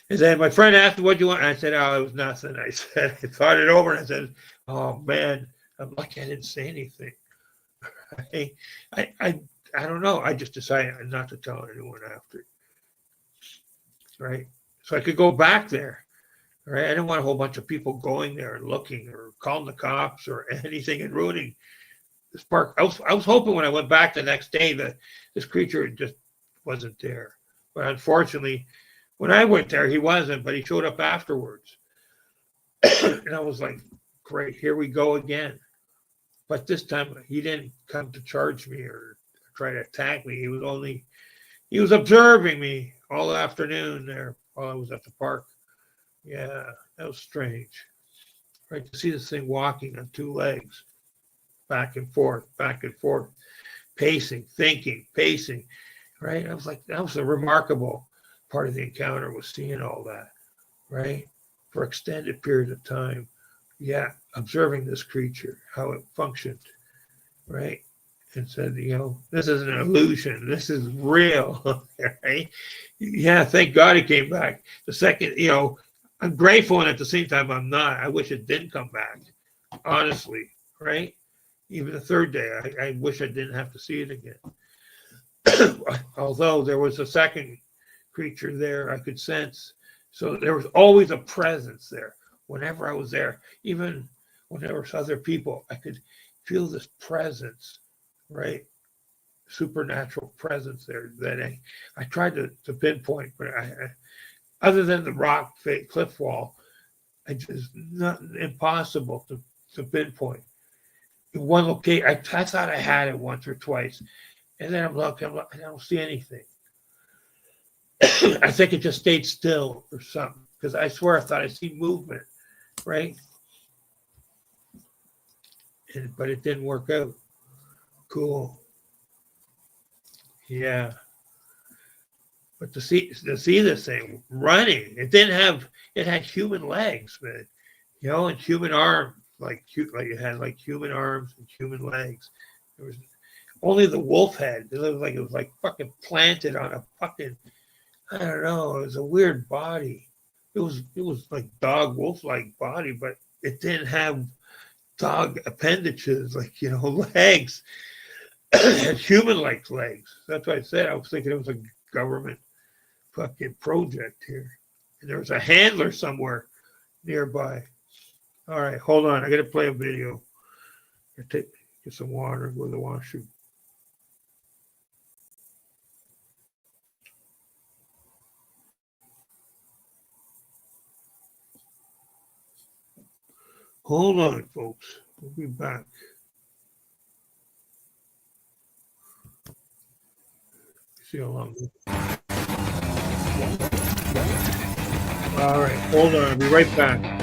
And then my friend asked me, what do you want? And I said, oh, it was nothing. I said, I thought it over, and I said, oh man, I'm lucky I didn't say anything. I don't know. I just decided not to tell anyone after. Right? So I could go back there. Right? I didn't want a whole bunch of people going there and looking or calling the cops or anything and ruining this park. I was hoping when I went back the next day that this creature just wasn't there. But unfortunately, when I went there, he wasn't, but he showed up afterwards. And I was like, great, here we go again. But this time he didn't come to charge me or try to attack me. He was observing me all afternoon there while I was at the park. Yeah, that was strange. Right, to see this thing walking on 2 legs, back and forth, pacing, thinking, pacing. Right? I was like, that was a remarkable part of the encounter, was seeing all that, right? For extended period of time. Yeah, observing this creature, how it functioned, right? And said, this isn't an illusion. This is real, right? Yeah, thank God it came back. The second, I'm grateful, and at the same time, I'm not. I wish it didn't come back, honestly, right? Even the third day, I wish I didn't have to see it again. Although there was a second creature there I could sense. So there was always a presence there. Whenever I was there, even when there was other people, I could feel this presence, right? Supernatural presence there that I tried to pinpoint, but I other than the rock cliff wall, impossible to pinpoint. In one location, I thought I had it once or twice, and then I'm looking, I don't see anything. I think it just stayed still or something, because I swear I thought I see movement, right? But it didn't work out. Cool. Yeah. But to see this thing running, it had human legs, man, and human arms, like it had like human arms and human legs. There was only the wolf head. It was like fucking planted on a fucking, I don't know. It was a weird body. It was like dog wolf like body, but it didn't have dog appendages like legs. It had human like legs. That's what I said. I was thinking it was a government fucking project here. And there was a handler somewhere nearby. All right, hold on. I got to play a video. Get some water and go to the washroom. Hold on, folks. We'll be back. See how long. All right, hold on. I'll be right back.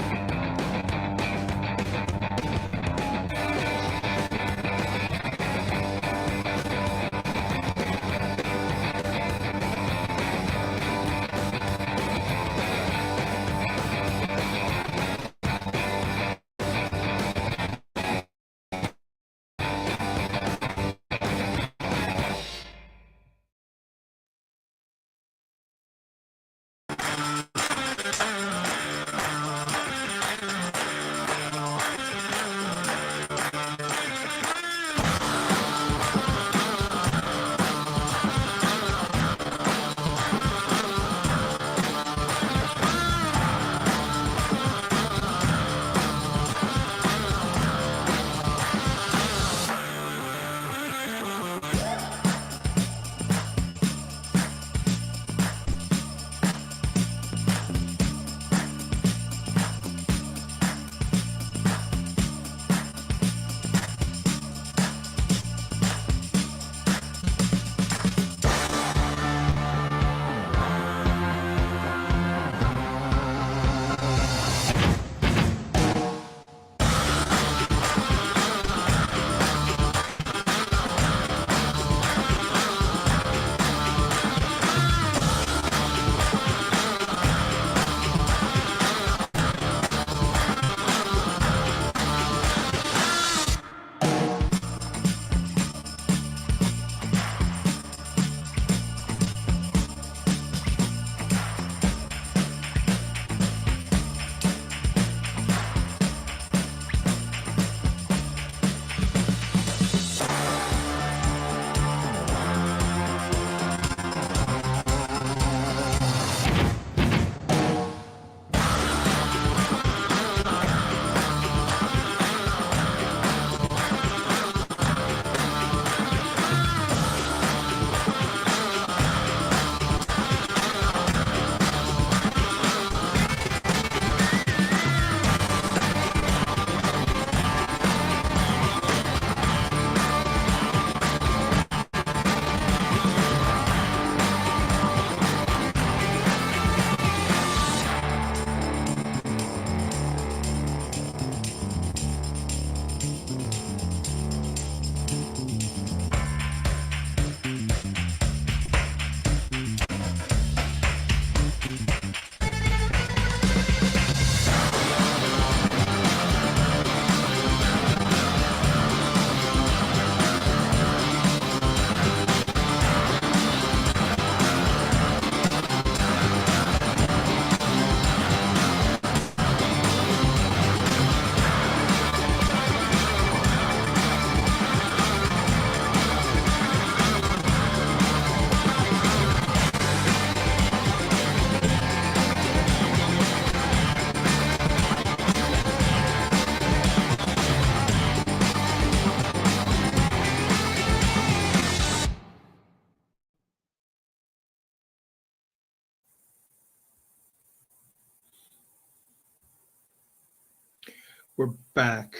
We're back.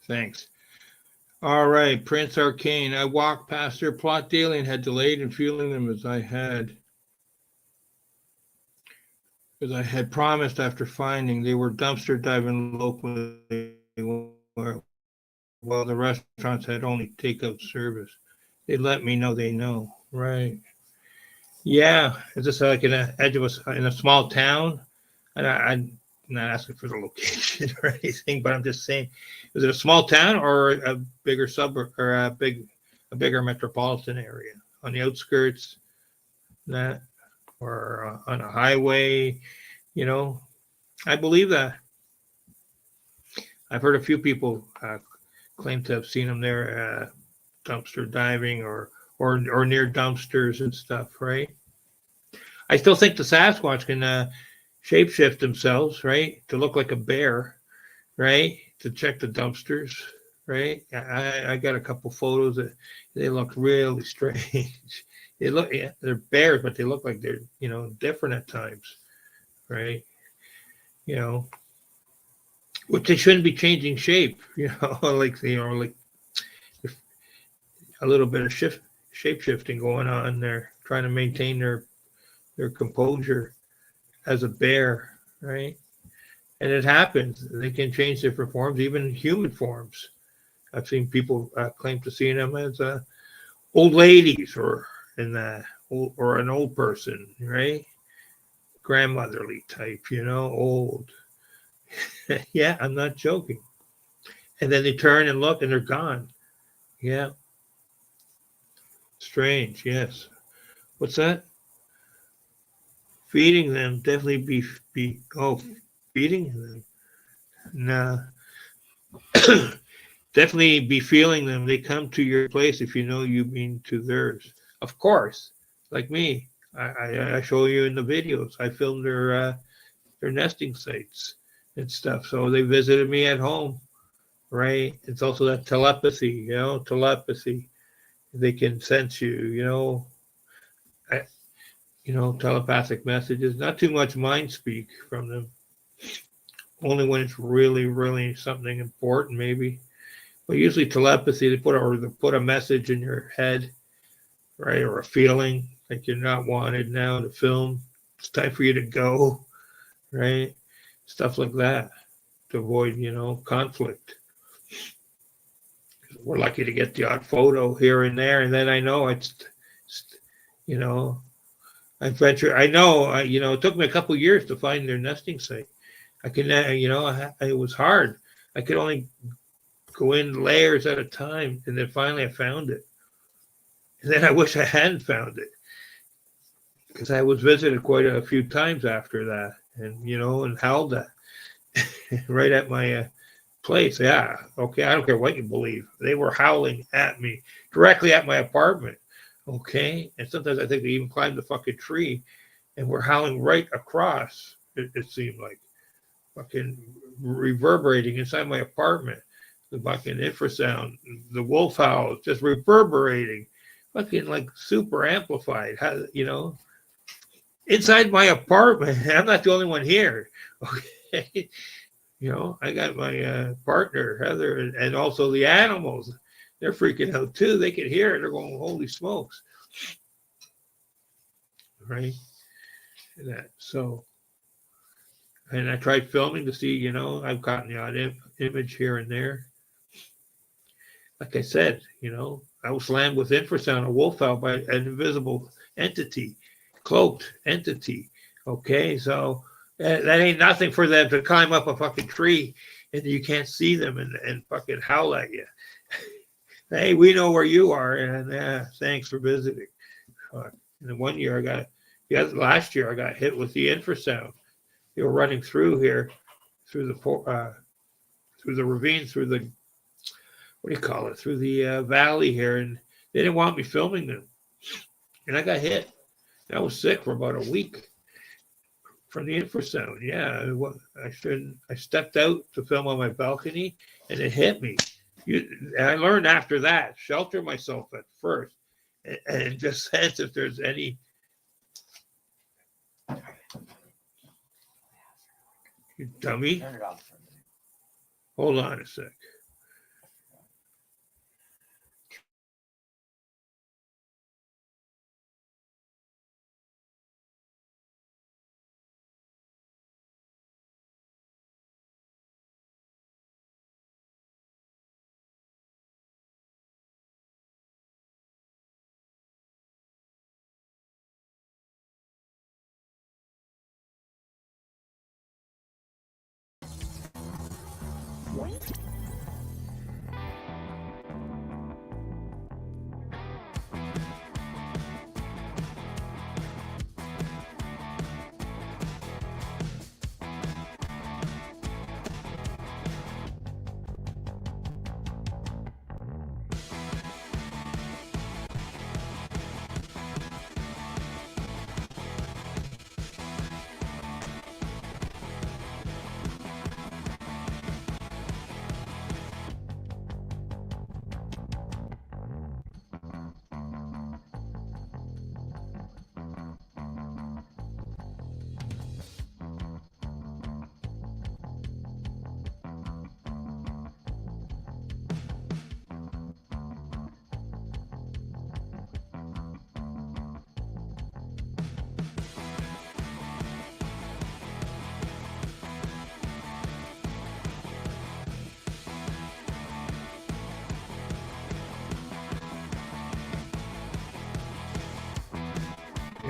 Thanks. All right, Prince Arcane. I walked past their plot daily and had delayed in fueling them as I had promised after finding. They were dumpster diving locally while the restaurants had only takeout service. They let me know they know. Right. Yeah. Is this like in the edge of in a small town? And not asking for the location or anything, but I'm just saying, is it a small town or a bigger suburb or a bigger metropolitan area on the outskirts, that or on a highway? You know, I believe that. I've heard a few people claim to have seen them there, dumpster diving or near dumpsters and stuff, right? I still think the Sasquatch can shapeshift themselves, right, to look like a bear, right, to check the dumpsters, right. I got a couple photos that they look really strange. They look, yeah, they're bears, but they look like they're, you know, different at times, right? You know, which they shouldn't be changing shape, you know, like, you know, like a little bit of shape shifting going on there, trying to maintain their composure as a bear, right? And it happens. They can change different forms, even human forms. I've seen people claim to seeing them as old ladies or or an old person, right? Grandmotherly type, you know, old. Yeah, I'm not joking. And then they turn and look, and they're gone. Yeah, strange. Yes. What's that? Feeding them definitely feeding them. Nah, definitely be feeling them. They come to your place if you know you've been to theirs. Of course, like me, I show you in the videos. I filmed their nesting sites and stuff. So they visited me at home, right? It's also that telepathy, you know, telepathy. They can sense you, you know, I, you know, telepathic messages. Not too much mind speak from them. Only when it's really, really something important, maybe. But usually telepathy, they put a message in your head, right, or a feeling like you're not wanted now to film. It's time for you to go, right? Stuff like that to avoid, you know, conflict. We're lucky to get the odd photo here and there, and then I know you know, I know, you know, it took me a couple of years to find their nesting site. I can, you know, it was hard. I could only go in layers at a time, and then finally I found it. And then I wish I hadn't found it because I was visited quite a few times after that, and you know, and howled at right at my place. Yeah, okay, I don't care what you believe. They were howling at me directly at my apartment. Okay, and sometimes I think they even climbed the fucking tree, and were howling right across. It seemed like fucking reverberating inside my apartment. The fucking infrasound, the wolf howls, just reverberating, fucking like super amplified. How, you know, inside my apartment. I'm not the only one here. Okay. You know, I got my partner, Heather, and also the animals. They're freaking out too. They can hear it. They're going, holy smokes. Right? So, and I tried filming to see, you know, I've gotten the odd image here and there. Like I said, you know, I was slammed with infrasound, a wolf owl by an invisible entity, cloaked entity. Okay, so that ain't nothing for them to climb up a fucking tree and you can't see them and fucking howl at you. Hey, we know where you are, and thanks for visiting. And then one year last year I got hit with the infrasound. They were running through here, through the ravine, through the what do you call it, through the valley here, and they didn't want me filming them, and I got hit. I was sick for about a week from the infrasound. Yeah, I stepped out to film on my balcony, and it hit me. And I learned after that, shelter myself at first, and just sense if there's any. You dummy. Turn it off for a minute. Hold on a sec.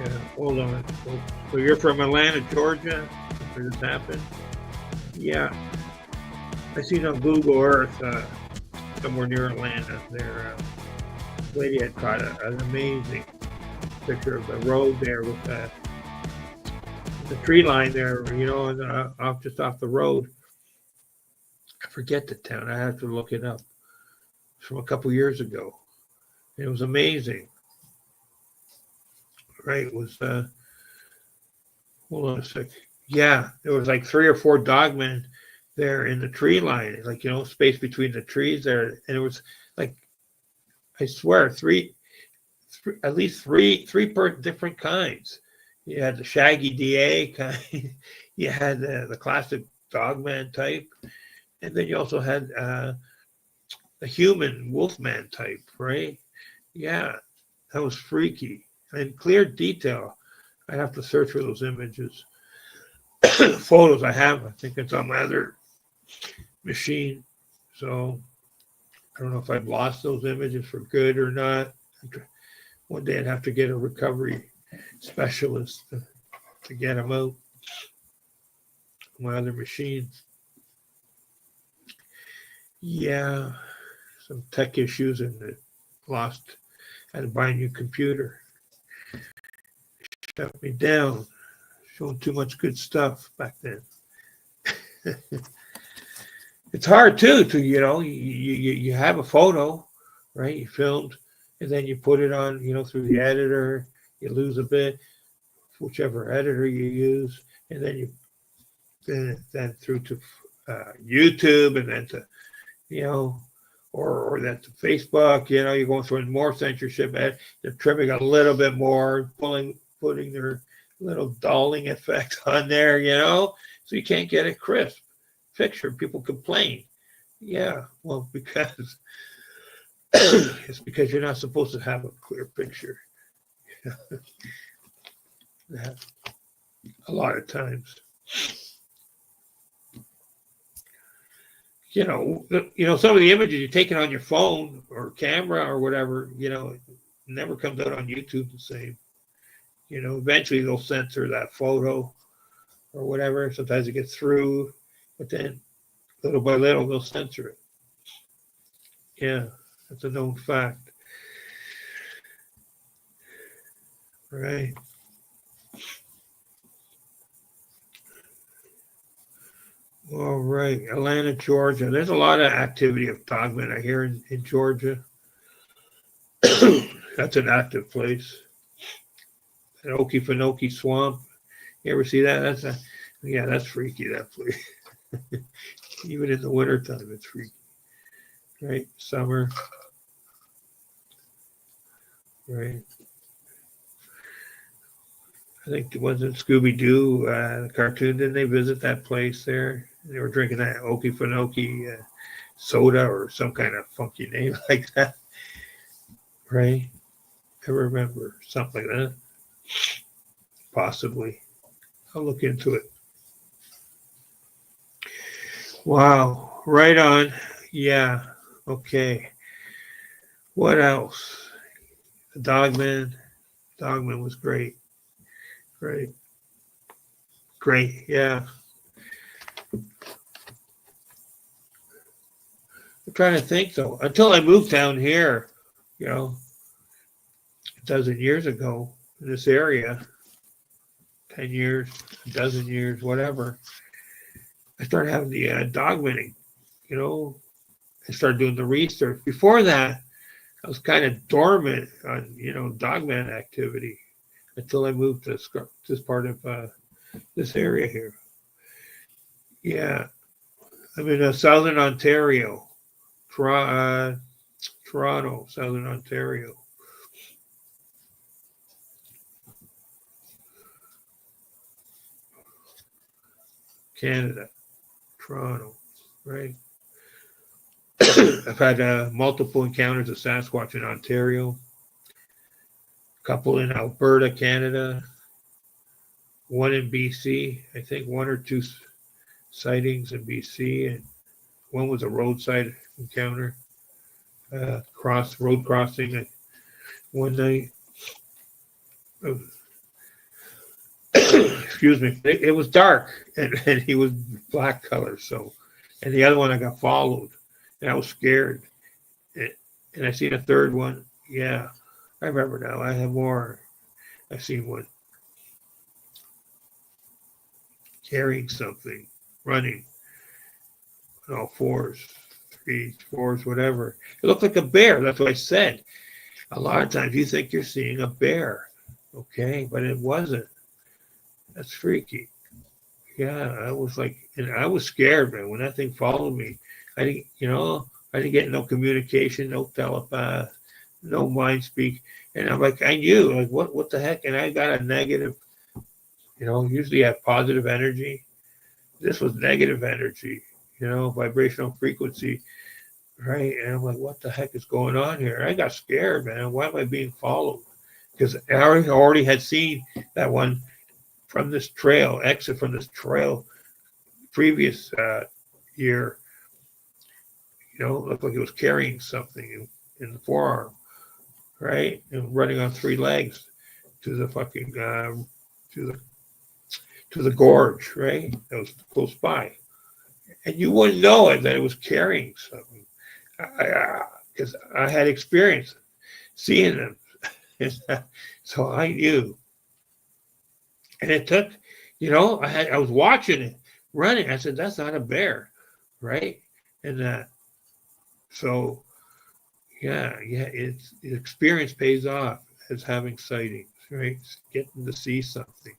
Yeah, hold on. So you're from Atlanta, Georgia, where this happened? Yeah, I seen on Google Earth somewhere near Atlanta. There, lady had caught an amazing picture of the road there with the tree line there, and, just off the road. I forget the town. I have to look it up. It's from a couple years ago. And it was amazing. Right? It was, hold on a sec. Yeah, there was like 3 or 4 dogmen there in the tree line, like, space between the trees there. And it was like, I swear, at least three different kinds. You had the shaggy DA kind, you had the classic dogman type, and then you also had the human wolfman type, right? Yeah, that was freaky and clear detail. I have to search for those images. Photos I have, I think it's on my other machine. So I don't know if I've lost those images for good or not. One day I'd have to get a recovery specialist to get them out. My other machine. Yeah, some tech issues and it lost. Had to buy a new computer. Shut me down. Showing too much good stuff back then. It's hard too to you have a photo, right? You filmed, and then you put it on through the editor. You lose a bit, whichever editor you use, and then then through to YouTube, and then to or then to Facebook. You're going through more censorship. They're trimming a little bit more, putting their little dulling effect on there. So you can't get a crisp picture. People complain. Yeah, well, because it's because you're not supposed to have a clear picture. A lot of times. Some of the images you're taking on your phone or camera or whatever, it never comes out on YouTube the same. Eventually they'll censor that photo or whatever. Sometimes it gets through, but then little by little they'll censor it. Yeah, that's a known fact. Right. All right, Atlanta, Georgia. There's a lot of activity of dogmen I hear in Georgia. That's an active place. An Okefenokee Swamp. You ever see that? That's freaky, that place. Even in the wintertime, it's freaky. Right? Summer. Right. I think it wasn't Scooby-Doo, the cartoon, didn't they visit that place there? They were drinking that Okefenokee soda or some kind of funky name like that. Right? I remember something like that. Possibly. I'll look into it. Wow. Right on. Yeah. Okay. What else? The Dogman. Dogman was great. Great. Great. Yeah. I'm trying to think though. Until I moved down here, a dozen years ago in this area, 10 years, a dozen years, whatever, I started having the dogmanning, I started doing the research. Before that, I was kind of dormant on, dogman activity until I moved to this part of this area here. Yeah. I'm in southern Ontario, Toronto, southern Ontario. Canada, Toronto, right? I've had multiple encounters of Sasquatch in Ontario, a couple in Alberta, Canada, one in BC, I think 1 or 2 sightings in BC, and one was a roadside encounter, road crossing one night. excuse me, it was dark, and he was black color. So, and the other one I got followed, and I was scared. And I seen a third one. Yeah, I remember now. I have more. I seen one carrying something, running on all fours, threes, fours, whatever. It looked like a bear. That's what I said. A lot of times you think you're seeing a bear, okay, but it wasn't. That's freaky. Yeah, I was like, and I was scared, man. When that thing followed me, I didn't, I didn't get no communication, no telepath, no mind speak, and I'm like, I knew, like, what the heck? And I got a negative, usually I have positive energy. This was negative energy, vibrational frequency, right? And I'm like, what the heck is going on here? I got scared, man. Why am I being followed? Because I already had seen that one from this trail, exit from this trail previous year, looked like it was carrying something in the forearm, right? And running on three legs to the fucking, to the gorge, right? That was close by. And you wouldn't know it that it was carrying something. Because I had experience seeing them. So I knew. And it took, I was watching it running. I said, that's not a bear, right? And so, the experience pays off as having sightings, right? Getting to see something.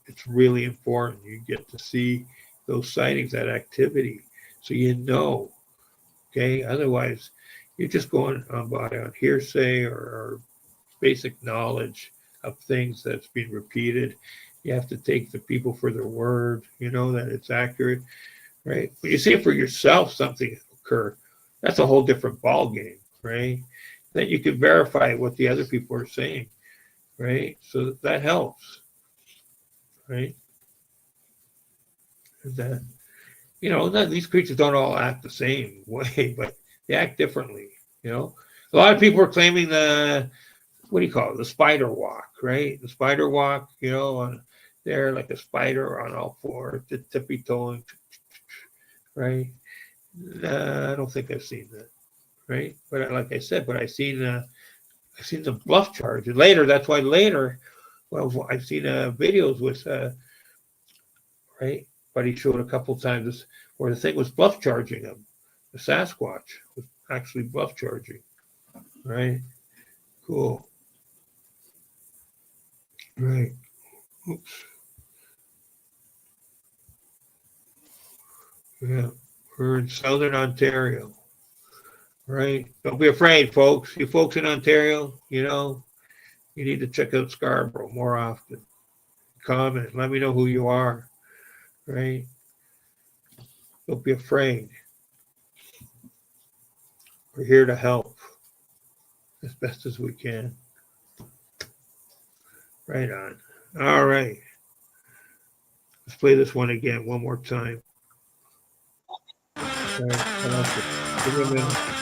It's really important. You get to see those sightings, that activity, so okay? Otherwise, you're just going on hearsay or basic knowledge of things that's being repeated. You have to take the people for their word, that it's accurate, right? When you see it for yourself, something occur, that's a whole different ball game, right? Then you can verify what the other people are saying, right? So that helps, right? And these creatures don't all act the same way, but they act differently, A lot of people are claiming what do you call it? The spider walk, right? The spider walk, on there like a spider on all fours, tippy toeing, right? I don't think I've seen that, right? But like I said, I seen the bluff charge. And later, that's why later, well, I've seen videos with, right? But he showed a couple times where the thing was bluff charging him. The Sasquatch was actually bluff charging, right? Cool. Right. Oops. Yeah. We're in Southern Ontario. Right. Don't be afraid, folks. You folks in Ontario, you need to check out Scarboro more often. Comment. Let me know who you are. Right. Don't be afraid. We're here to help as best as we can. Right on. All right. Let's play this one again one more time. All right. I like it. Give me a minute.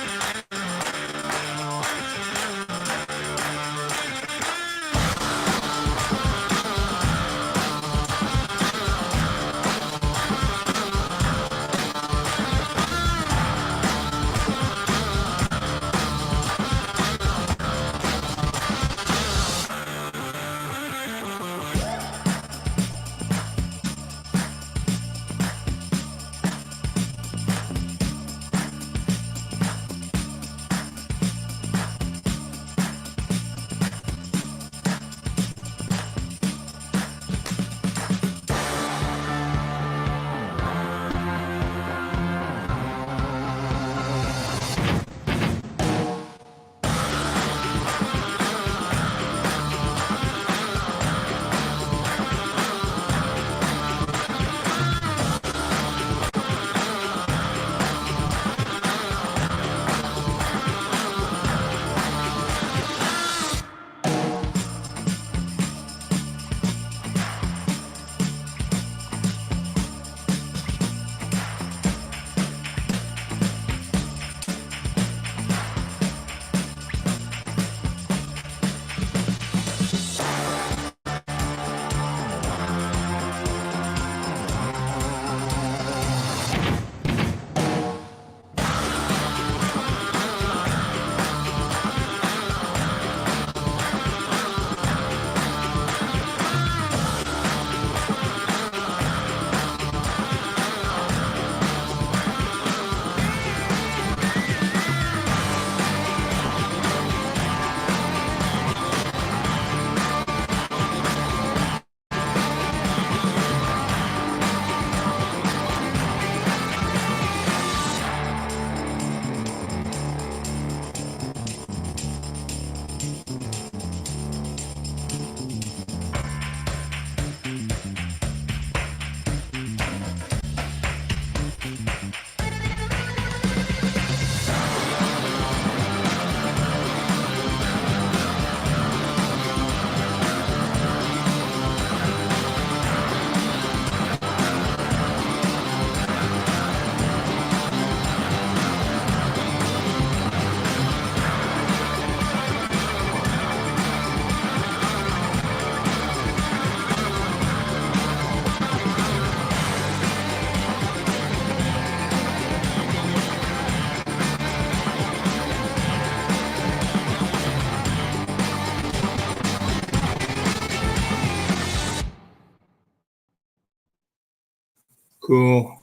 Cool.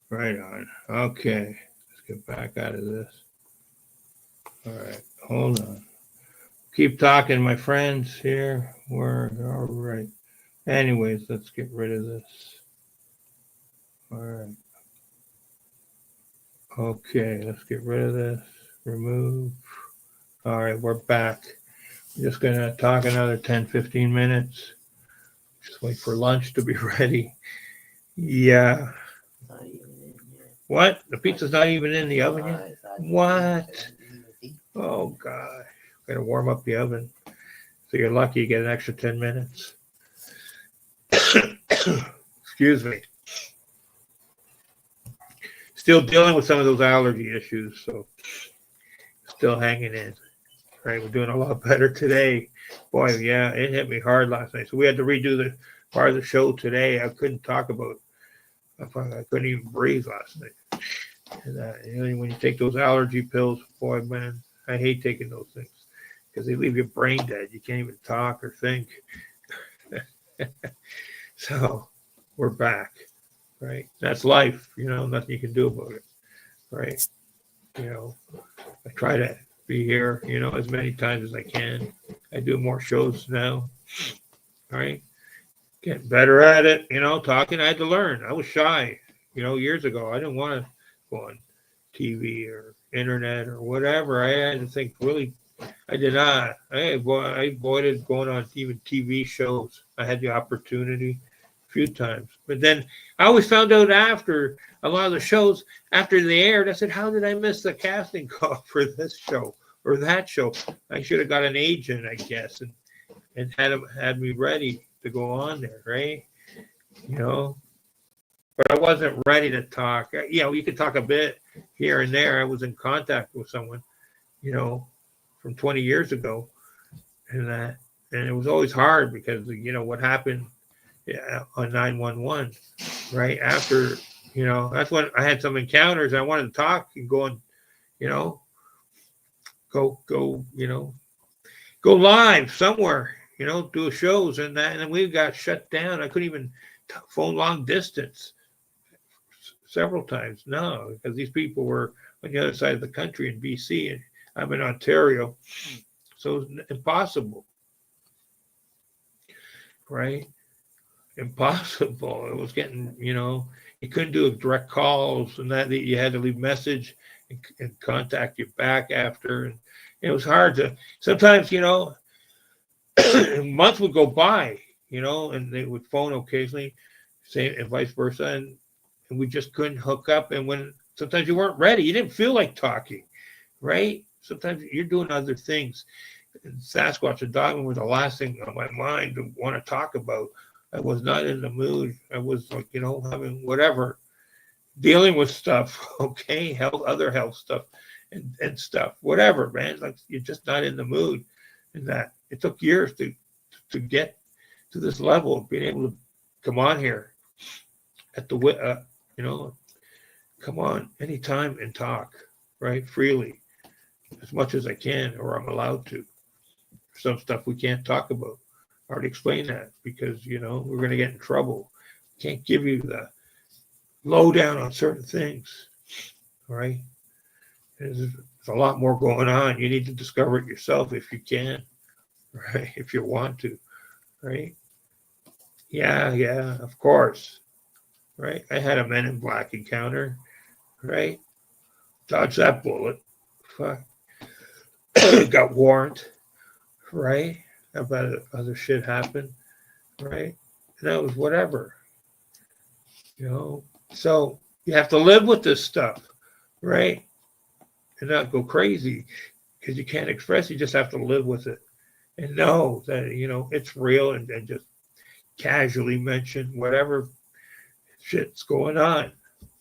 Right on. Okay. Let's get back out of this. All right. Hold on. Keep talking, my friends here. We're all right. Anyways, let's get rid of this. All right. Okay, let's get rid of this. Remove. All right, we're back. I'm just going to talk another 10, 15 minutes. Just wait for lunch to be ready. Yeah. Not even in yet. What? The pizza's not even in the oven yet? I thought you What? said you would eat. Oh, God. Got to warm up the oven. So you're lucky you get an extra 10 minutes. Excuse me. Still dealing with some of those allergy issues, so still hanging in. Right, we're doing a lot better today. Boy, yeah, it hit me hard last night. So we had to redo the part of the show today. I couldn't talk about. I couldn't even breathe last night. And when you take those allergy pills, boy, man, I hate taking those things because they leave you brain dead. You can't even talk or think. So we're back. Right, that's life. Nothing you can do about it. Right, I try to be here, as many times as I can. I do more shows now. All right. Getting better at it, talking. I had to learn. I was shy, years ago. I didn't want to go on TV or internet or whatever. I had to think really. I did not. I avoided going on even TV shows. I had the opportunity a few times. But then I always found out after a lot of the shows, after they aired, I said, how did I miss the casting call for this show or that show? I should have got an agent, I guess, and had me ready to go on there, right? But I wasn't ready to talk. You could talk a bit here and there. I was in contact with someone, from 20 years ago, and it was always hard because what happened on 911, right after. That's when I had some encounters. I wanted to talk and go and, go live somewhere, do shows and that. And then we got shut down. I couldn't even phone long distance several times. No, because these people were on the other side of the country in BC and I'm in Ontario. So it's impossible, right? Impossible. It was getting, you couldn't do direct calls and that you had to leave message and contact you back after. And it was hard to, sometimes, months would go by, and they would phone occasionally, same and vice versa. And we just couldn't hook up. And when sometimes you weren't ready, you didn't feel like talking, right? Sometimes you're doing other things. And Sasquatch and Dogman were the last thing on my mind to want to talk about. I was not in the mood. I was like, having whatever, dealing with stuff, okay, other health stuff and stuff, whatever, man. Like you're just not in the mood. And that it took years to get to this level of being able to come on here at the, come on anytime and talk, right, freely, as much as I can, or I'm allowed to. Some stuff we can't talk about. I already explained that because, we're going to get in trouble. Can't give you the lowdown on certain things, all right? There's a lot more going on. You need to discover it yourself if you can, right? If you want to, right? Yeah, of course, right? I had a Men in Black encounter, right? Dodged that bullet. Fuck. Got warrant, right? About other shit happened, right? And that was whatever, So you have to live with this stuff, right? And not go crazy because you can't express. You just have to live with it and know that it's real and just casually mention whatever shit's going on,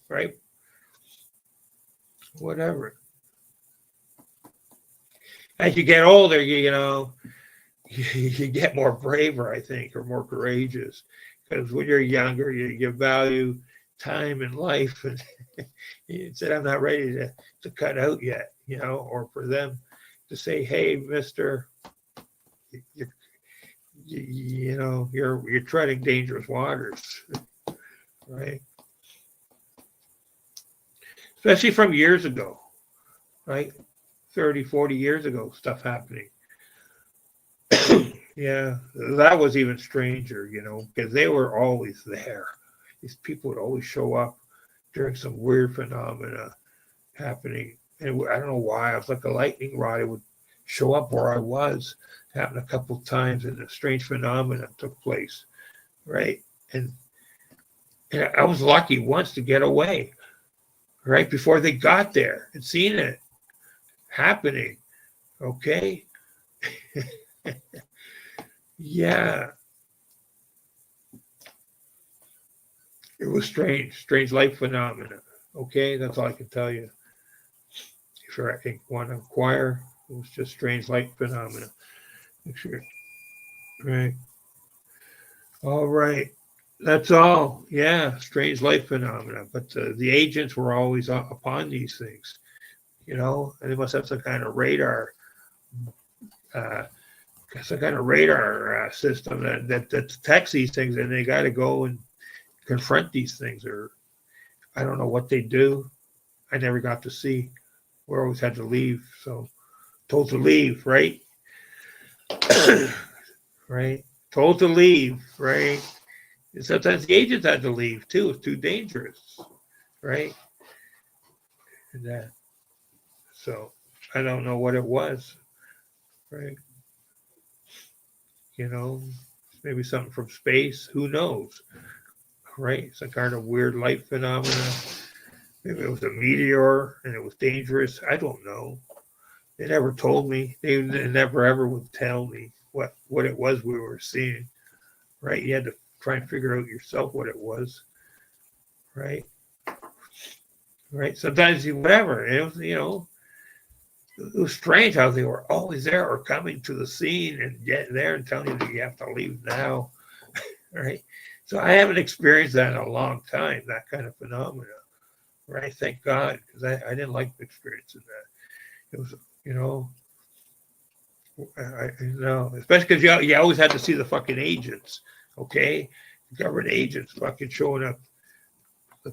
right? Whatever. As you get older, you get more braver, I think, or more courageous. Because when you're younger, you value time and life. And you said, I'm not ready to cut out yet, or for them to say, hey, mister, you know, you're treading dangerous waters, right? Especially from years ago, right? 30, 40 years ago, stuff happening. Yeah, that was even stranger, you know, because they were always there. These people would always show up during some weird phenomena happening. And I don't know why. I was like a lightning rod. It would show up where I was. Happened a couple of times, and a strange phenomena took place, right? And I was lucky once to get away, right before they got there and seen it happening. Okay, yeah, it was strange life phenomena. Okay, that's all I can tell you. If you want to inquire, it was just strange light phenomena. Make sure, right? All right, that's all. Yeah, strange light phenomena. But the agents were always upon these things, you know, and they must have some kind of radar, uh, system that detects these things, and they got to go and confront these things, or I don't know what they do. I never got to see. We always had to leave, so told to leave, right? Right, told to leave, right? And sometimes the agents had to leave too. It's too dangerous, right? And that, so I don't know what it was, right? You know, maybe something from space. Who knows, right? Some kind of weird light phenomena. Maybe it was a meteor and it was dangerous. I don't know. They never told me. They never ever would tell me what it was we were seeing, right? You had to try and figure out yourself what it was, right? Right. Sometimes whatever. It was, you know, it was strange how they were always there or coming to the scene and getting there and telling you that you have to leave now, right? So I haven't experienced that in a long time, that kind of phenomena, right? Thank God, because I didn't like experiencing that. It was, you know, I know, especially because you always had to see the fucking agents, okay? Government agents fucking showing up. The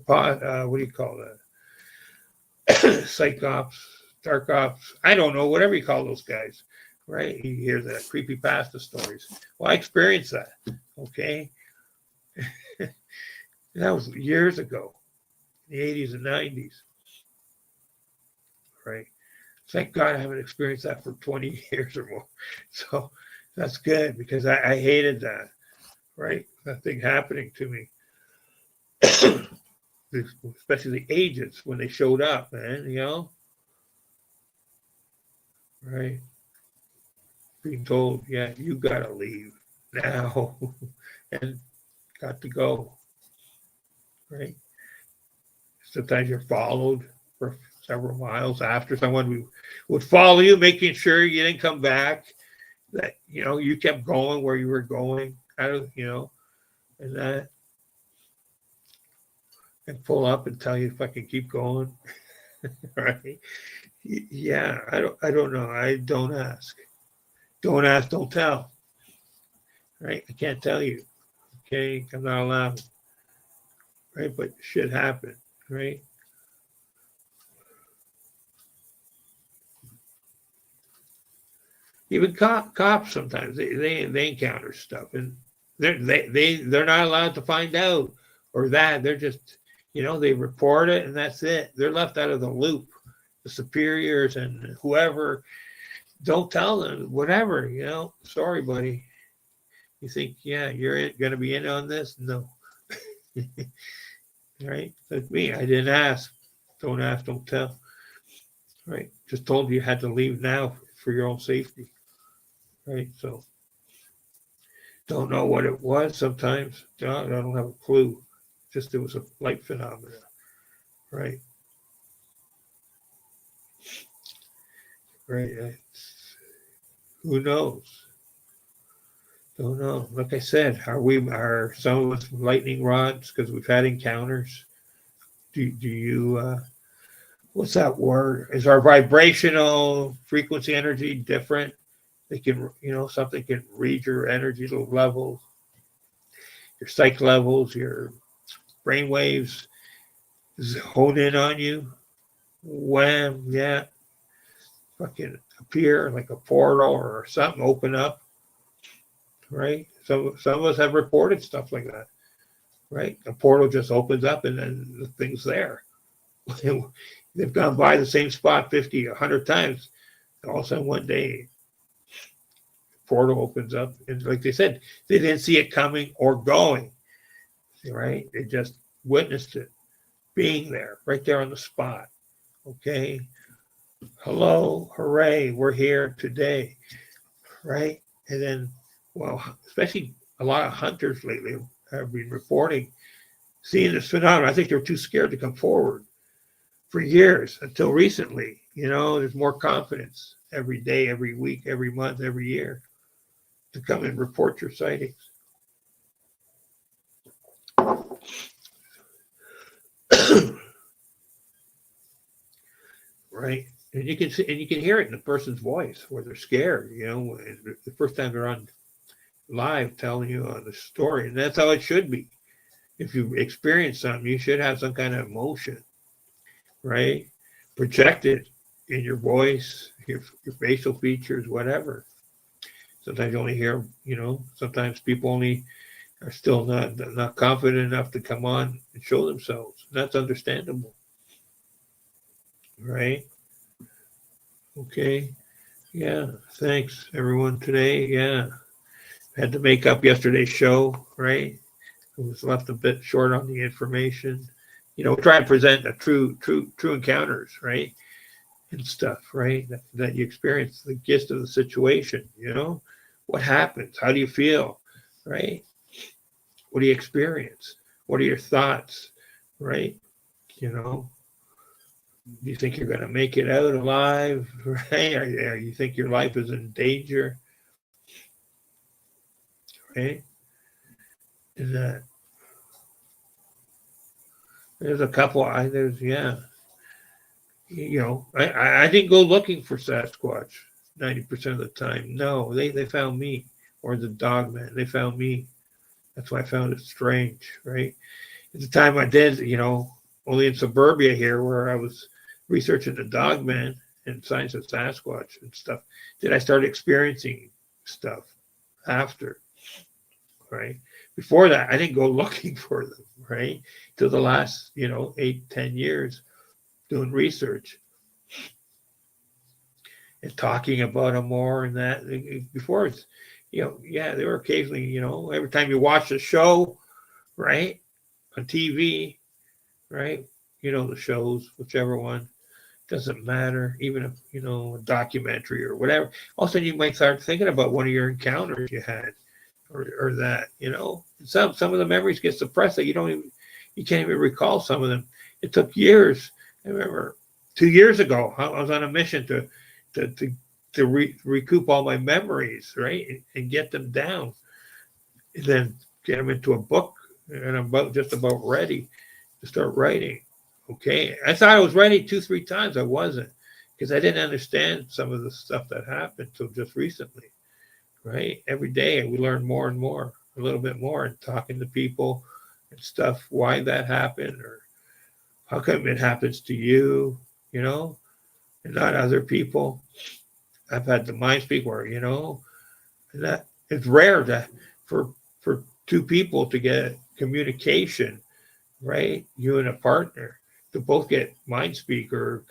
what do you call that? Psych ops, dark ops. I don't know, whatever you call those guys, right? You hear the creepy pasta stories. Well, I experienced that, okay? That was years ago, in the 80s and 90s, right? Thank God I haven't experienced that for 20 years or more. So that's good because I hated that, right? That thing happening to me. Especially the agents when they showed up, man, you know? Right? Being told, yeah, you gotta leave now and got to go, right? Sometimes you're followed for several miles after someone would follow you, making sure you didn't come back, that, you know, you kept going where you were going, you know, and that, and pull up and tell you if I can keep going, right? Yeah, I don't know. I don't ask. Don't ask, don't tell. Right? I can't tell you. Okay, I'm not allowed. Right? But shit happened. Right? Even cops sometimes they encounter stuff, and they're not allowed to find out or that. They're just, you know, they report it and that's it. They're left out of the loop. The superiors and whoever don't tell them whatever. You know, sorry, buddy. You think, yeah, you're going to be in on this? No. Right? Like me, I didn't ask. Don't ask, don't tell. Right? Just told you had to leave now for your own safety. Right? So don't know what it was sometimes. I don't have a clue. Just it was a light phenomena. Right? Right? Who knows? Don't know. Like I said, are some of us lightning rods because we've had encounters? Do you what's that word? Is our vibrational frequency energy different They can, something can read your energy levels, your psych levels, your brain waves, hone in on you. Wham, yeah, fucking appear like a portal or something open up, right? Some of us have reported stuff like that, right? A portal just opens up and then the thing's there. They've gone by the same spot 50, 100 times. All of a sudden, one day, portal opens up, and like they said, they didn't see it coming or going, right? They just witnessed it being there, right there on the spot. Okay, hello, hooray, we're here today, right? And then, well, especially a lot of hunters lately have been reporting seeing this phenomenon. I think they're too scared to come forward for years until recently. There's more confidence every day, every week, every month, every year to come and report your sightings. Right? And you can see, and you can hear it in the person's voice where they're scared, the first time they're on live telling you the story. And that's how it should be. If you experience something, you should have some kind of emotion, right? Projected in your voice, your facial features, whatever. Sometimes you only hear, sometimes people only are still not confident enough to come on and show themselves. That's understandable, right? Okay. Yeah. Thanks, everyone, today. Yeah. Had to make up yesterday's show, right? It was left a bit short on the information. Try to present a true encounters, right? And stuff, right? That you experience the gist of the situation, what happens? How do you feel, right? What do you experience? What are your thoughts, right? Do you think you're going to make it out alive, right? Or you think your life is in danger, right? And there's a couple. I didn't go looking for Sasquatch 90% of the time. No, they found me, or the Dogman. They found me. That's why I found it strange, right? At the time I did, only in suburbia here where I was researching the Dogman and science of Sasquatch and stuff, did I start experiencing stuff after, right? Before that, I didn't go looking for them, right? Till the last, 8-10 years doing research and talking about them more and that. Before it's, they were occasionally, every time you watch a show, right, on TV, right, the shows, whichever one, doesn't matter, even if, a documentary or whatever, all of a sudden you might start thinking about one of your encounters you had or that, some of the memories get suppressed that you can't even recall some of them. It took years. I remember 2 years ago, I was on a mission to recoup all my memories, right, and get them down, and then get them into a book, and I'm just about ready to start writing. Okay, I thought I was ready 2-3 times. I wasn't, because I didn't understand some of the stuff that happened till just recently, right? Every day we learn more and more, a little bit more, and talking to people and stuff, why that happened, or how come it happens to you, and not other people. I've had the mind speak where, that it's rare for two people to get communication, right? You and a partner to both get mind speak or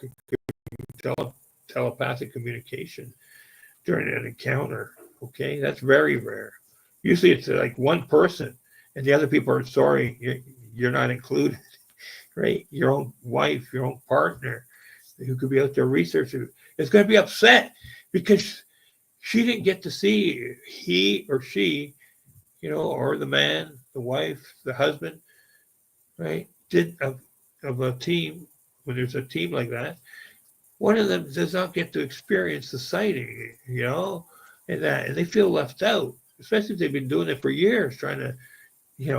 telepathic communication during an encounter. Okay, that's very rare. Usually it's like one person and the other people are sorry, you're not included, right? Your own wife, your own partner who could be out there researching is going to be upset because she didn't get to see he or she, or the man, the wife, the husband, right? Of a team, when there's a team like that, one of them does not get to experience the sighting, and they feel left out, especially if they've been doing it for years, trying to,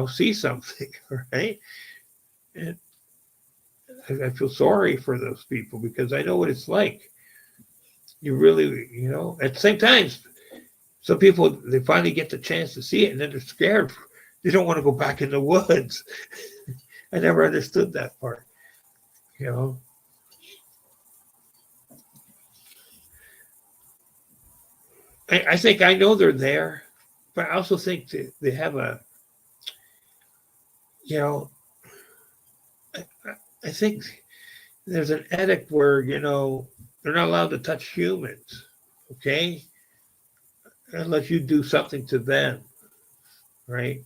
see something, right? And I feel sorry for those people because I know what it's like. You really, at the same time, some people, they finally get the chance to see it, and then they're scared. They don't want to go back in the woods. I never understood that part, you know. I think I know they're there, but I also think they have a, you know, I think there's an edict where, you know, they're not allowed to touch humans, okay? Unless you do something to them, right?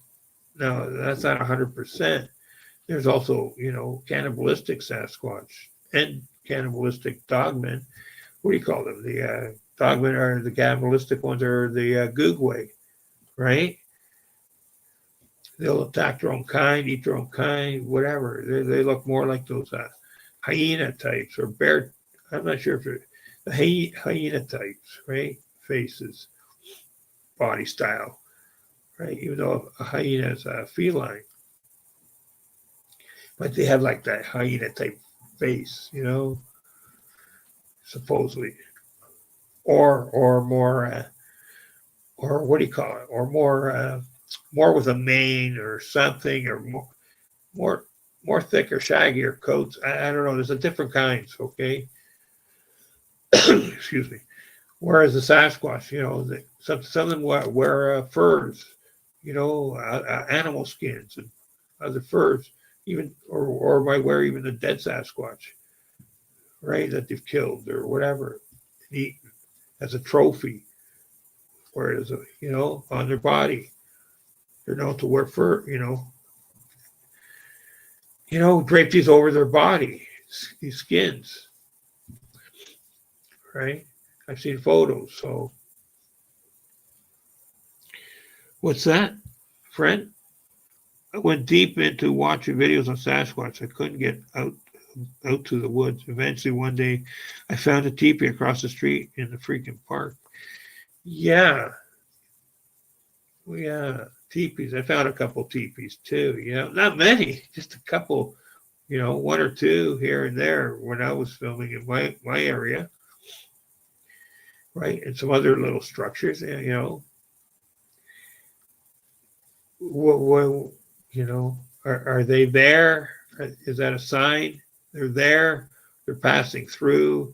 No, that's not 100%. There's also, you know, cannibalistic Sasquatch and cannibalistic Dogman. What do you call them? The Dogman are the cannibalistic ones, are the Googway, right? They'll attack their own kind, eat their own kind, whatever. They look more like those hyena types or bear. I'm not sure if they're the hyena types, right? Faces, body style, right? Even though a hyena is a feline, but they have like that hyena type face, you know, supposedly, or more, or what do you call it? Or more with a mane or something, or more thicker, shaggier coats. I don't know. There's a different kinds, okay? Excuse me. Whereas the Sasquatch, you know, some of them wear furs, you know, animal skins and other furs, even or might wear even the dead Sasquatch, right, that they've killed or whatever, and eaten as a trophy, or as a, you know, on their body. They're known to wear fur, drape these over their body, these skins, right? I've seen photos. So, what's that, friend? I went deep into watching videos on Sasquatch. I couldn't get out to the woods. Eventually, one day, I found a teepee across the street in the freaking park. Yeah. Teepees. I found a couple teepees too. Not many, just a couple. One or two here and there when I was filming in my area, right? And some other little structures. What are they there? Is that a sign? They're there. They're passing through.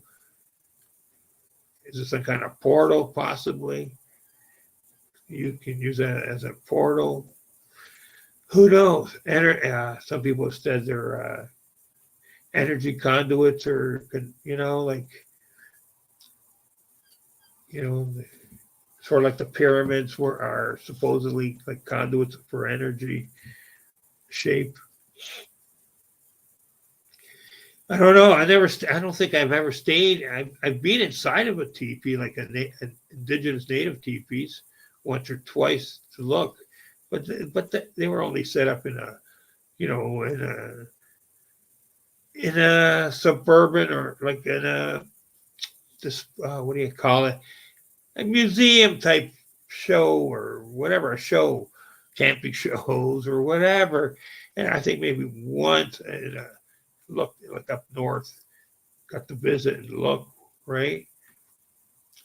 Is this some kind of portal, possibly? You can use that as a portal. Who knows? Some people have said they're energy conduits, or sort of like the pyramids are supposedly like conduits for energy shape. I don't know. I don't think I've ever stayed. I've been inside of a teepee, like an indigenous native teepees, once or twice to look, but they were only set up in a suburban, or like in what do you call it? A museum type show or whatever, a show, camping shows or whatever. And I think maybe once look up north, got to visit and look, right?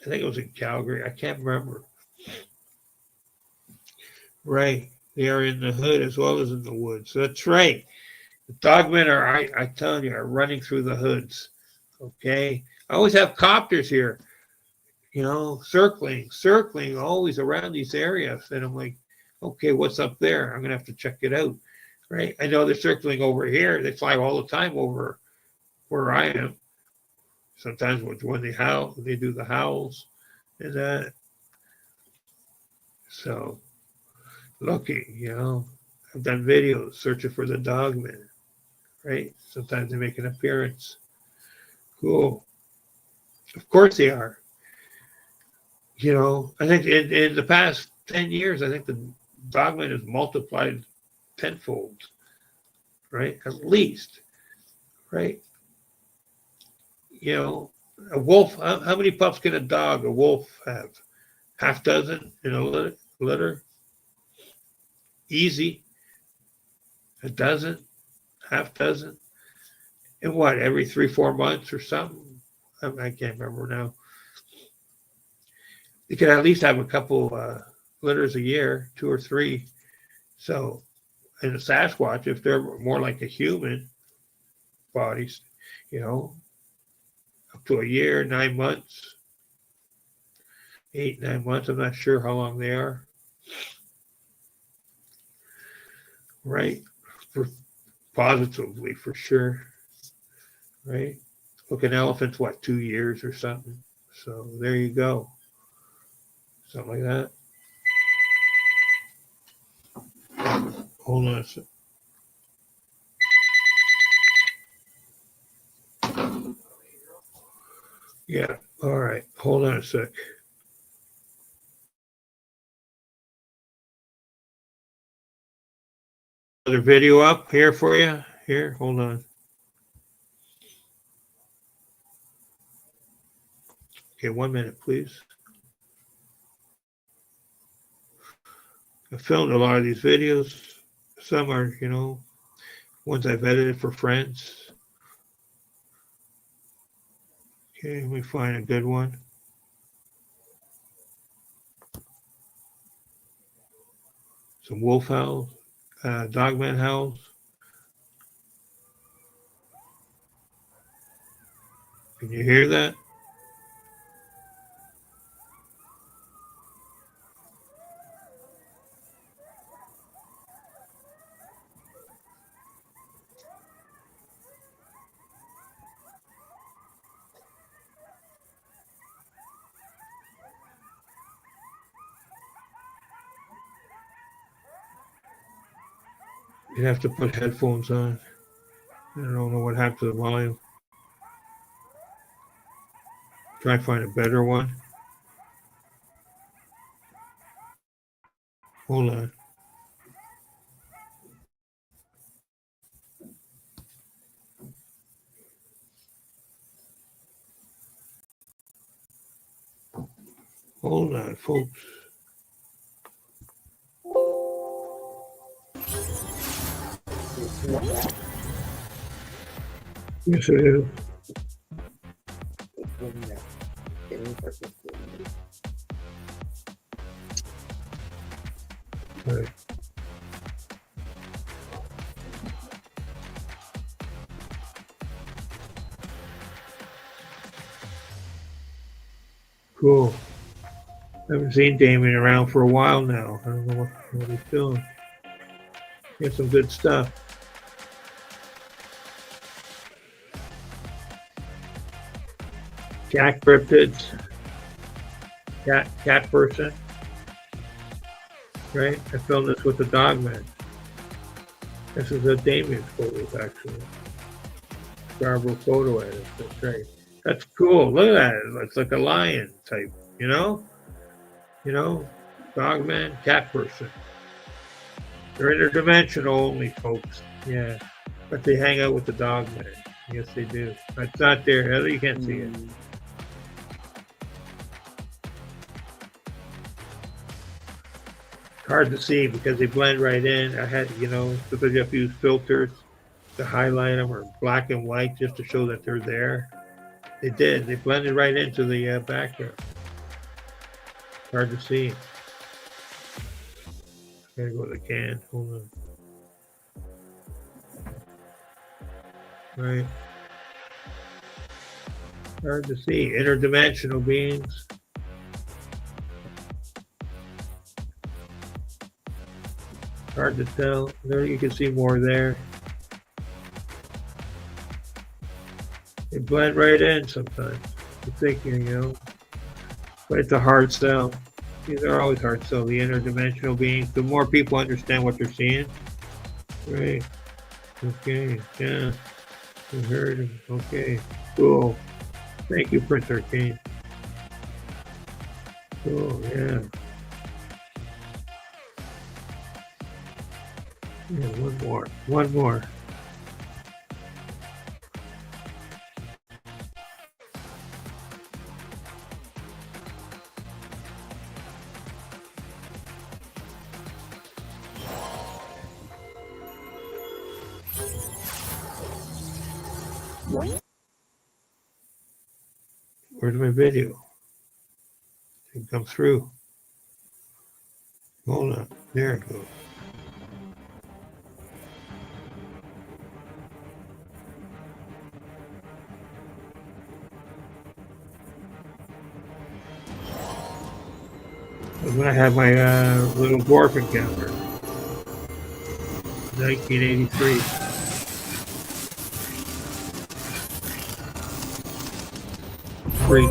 I think it was in Calgary. I can't remember. Right. They are in the hood as well as in the woods. So that's right. The dogmen are, I tell you, are running through the hoods. Okay. I always have copters here, circling always around these areas. And I'm like, okay, what's up there? I'm going to have to check it out. Right. I know they're circling over here. They fly all the time over where I am. Sometimes when they howl, they do the howls and that. So looking, I've done videos searching for the dogmen, right? Sometimes they make an appearance. Cool. Of course they are. I think in the past 10 years, I think the dogman has multiplied tenfold, right? At least, right? A wolf, how many pups can a wolf have? Half dozen in a litter? Easy. A dozen? Half dozen? And what, every 3-4 months or something? I can't remember now. you can at least have a couple litters a year, 2 or 3. So, in a Sasquatch, if they're more like a human bodies, you know, up to a year, 9 months, 8, 9 months. I'm not sure how long they are. Right? For positively, for sure. Right? Look, an elephant's what, 2 years or something. So there you go. Something like that. Hold on a sec. Yeah. All right. Hold on a sec. Another video up here for you. Here, hold on. Okay, 1 minute, please. I filmed a lot of these videos. Some are, you know, ones I've edited for friends. Okay, let me find a good one. Some wolf howls, Dogman howls. Can you hear that? You have to put headphones on. I don't know what happened to the volume. Try to find a better one. Hold on. Hold on, folks. Yes, it is. Right. Cool. I haven't seen Damien around for a while now. I don't know what he's doing. He has some good stuff. Cat cryptids. Cat person. Right? I filmed this with the Dogman. This is a Damien photo, actually. Scarboro photo edit. That's great. That's cool. Look at that. It's like a lion type, you know? You know? Dogman, cat person. They're interdimensional only, folks. Yeah. But they hang out with the Dogman. Yes, they do. It's not there. You can't see it. Hard to see because they blend right in. I had, you know, because you have to use filters to highlight them or black and white just to show that they're there. They did. They blended right into the background. Hard to see. Gotta go to the can. Hold on. Right. Hard to see. Interdimensional beings. Hard to tell. There you can see more there. They blend right in sometimes. You think, you know, but it's a hard sell. These are always hard sell. The interdimensional beings. The more people understand what they're seeing. Right. Okay. Yeah. You heard him. Okay. Cool. Thank you, Prince Arcane. Cool. Yeah. Yeah, one more. One more. Where's my video? come through. Hold on. There it goes. When I had my little dwarf encounter, 1983. Great.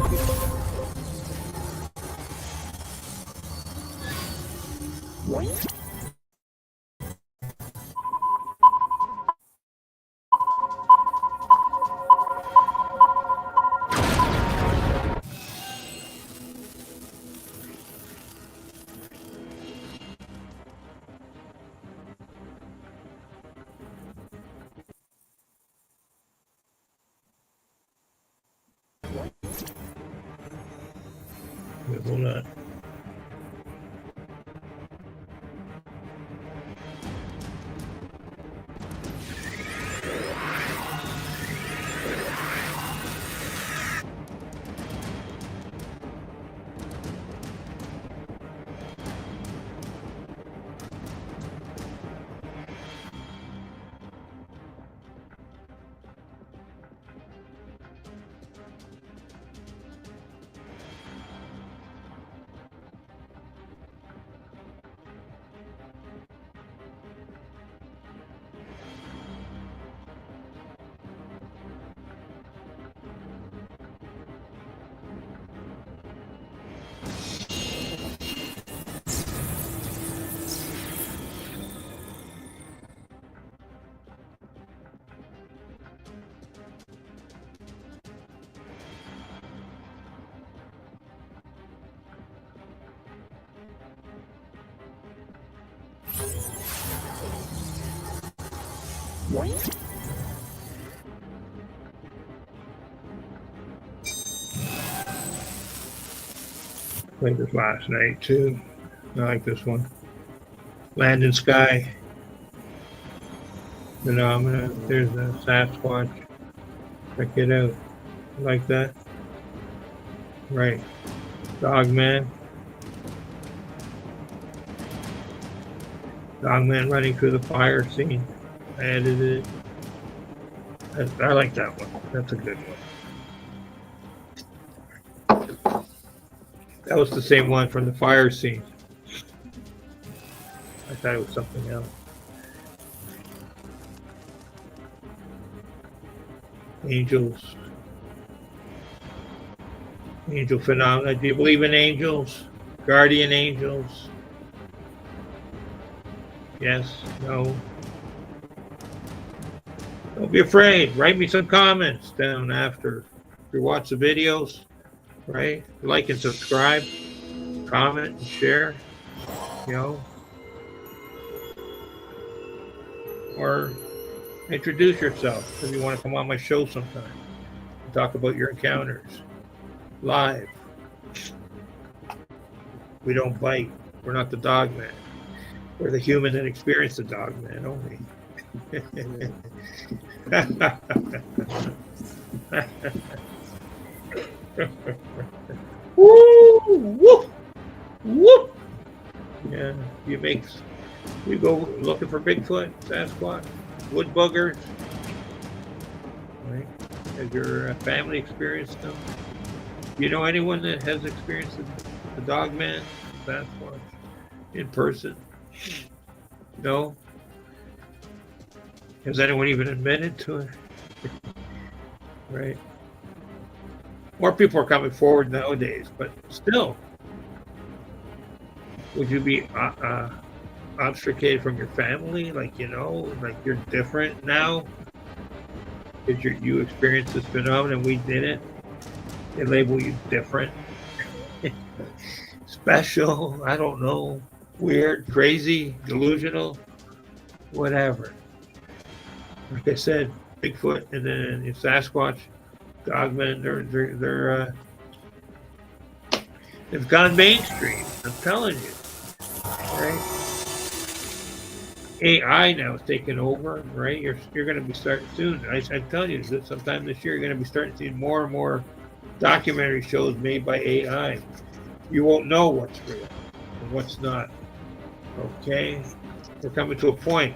Hold on. Played this last night too. I like this one. Land and Sky Phenomena. There's a Sasquatch. Check it out. Like that. Right. Dogman. Dogman running through the fire scene. I edited it. I like that one. That's a good one. That was the same one from the fire scene. I thought it was something else. Angels. Angel phenomena. Do you believe in angels? Guardian angels? Yes? No? Don't be afraid. Write me some comments down after you watch the videos. Right? Like and subscribe. Comment and share. You know. Or introduce yourself if you want to come on my show sometime and talk about your encounters live. We don't bite. We're not the Dogman. We're the human that experience the Dogman only. Woo! Woo! Woo! Yeah, you go looking for Bigfoot, Sasquatch, wood buggers, right? Has your family experienced them? You know anyone that has experienced the Dogman, Sasquatch, in person? No? Has anyone even admitted to it? Right? More people are coming forward nowadays, but still, would you be obfuscated from your family? Like, you know, like you're different now because you experienced this phenomenon, we didn't. They label you different, special, I don't know, weird, crazy, delusional, whatever. Like I said, Bigfoot and then Sasquatch, Dogman, they've gone mainstream. I'm telling you, right? AI now is taking over, right? You're going to be starting soon. I'm telling you that sometime this year you're going to be starting seeing more and more documentary shows made by AI. you won't know what's real and what's not. Okay? We're coming to a point.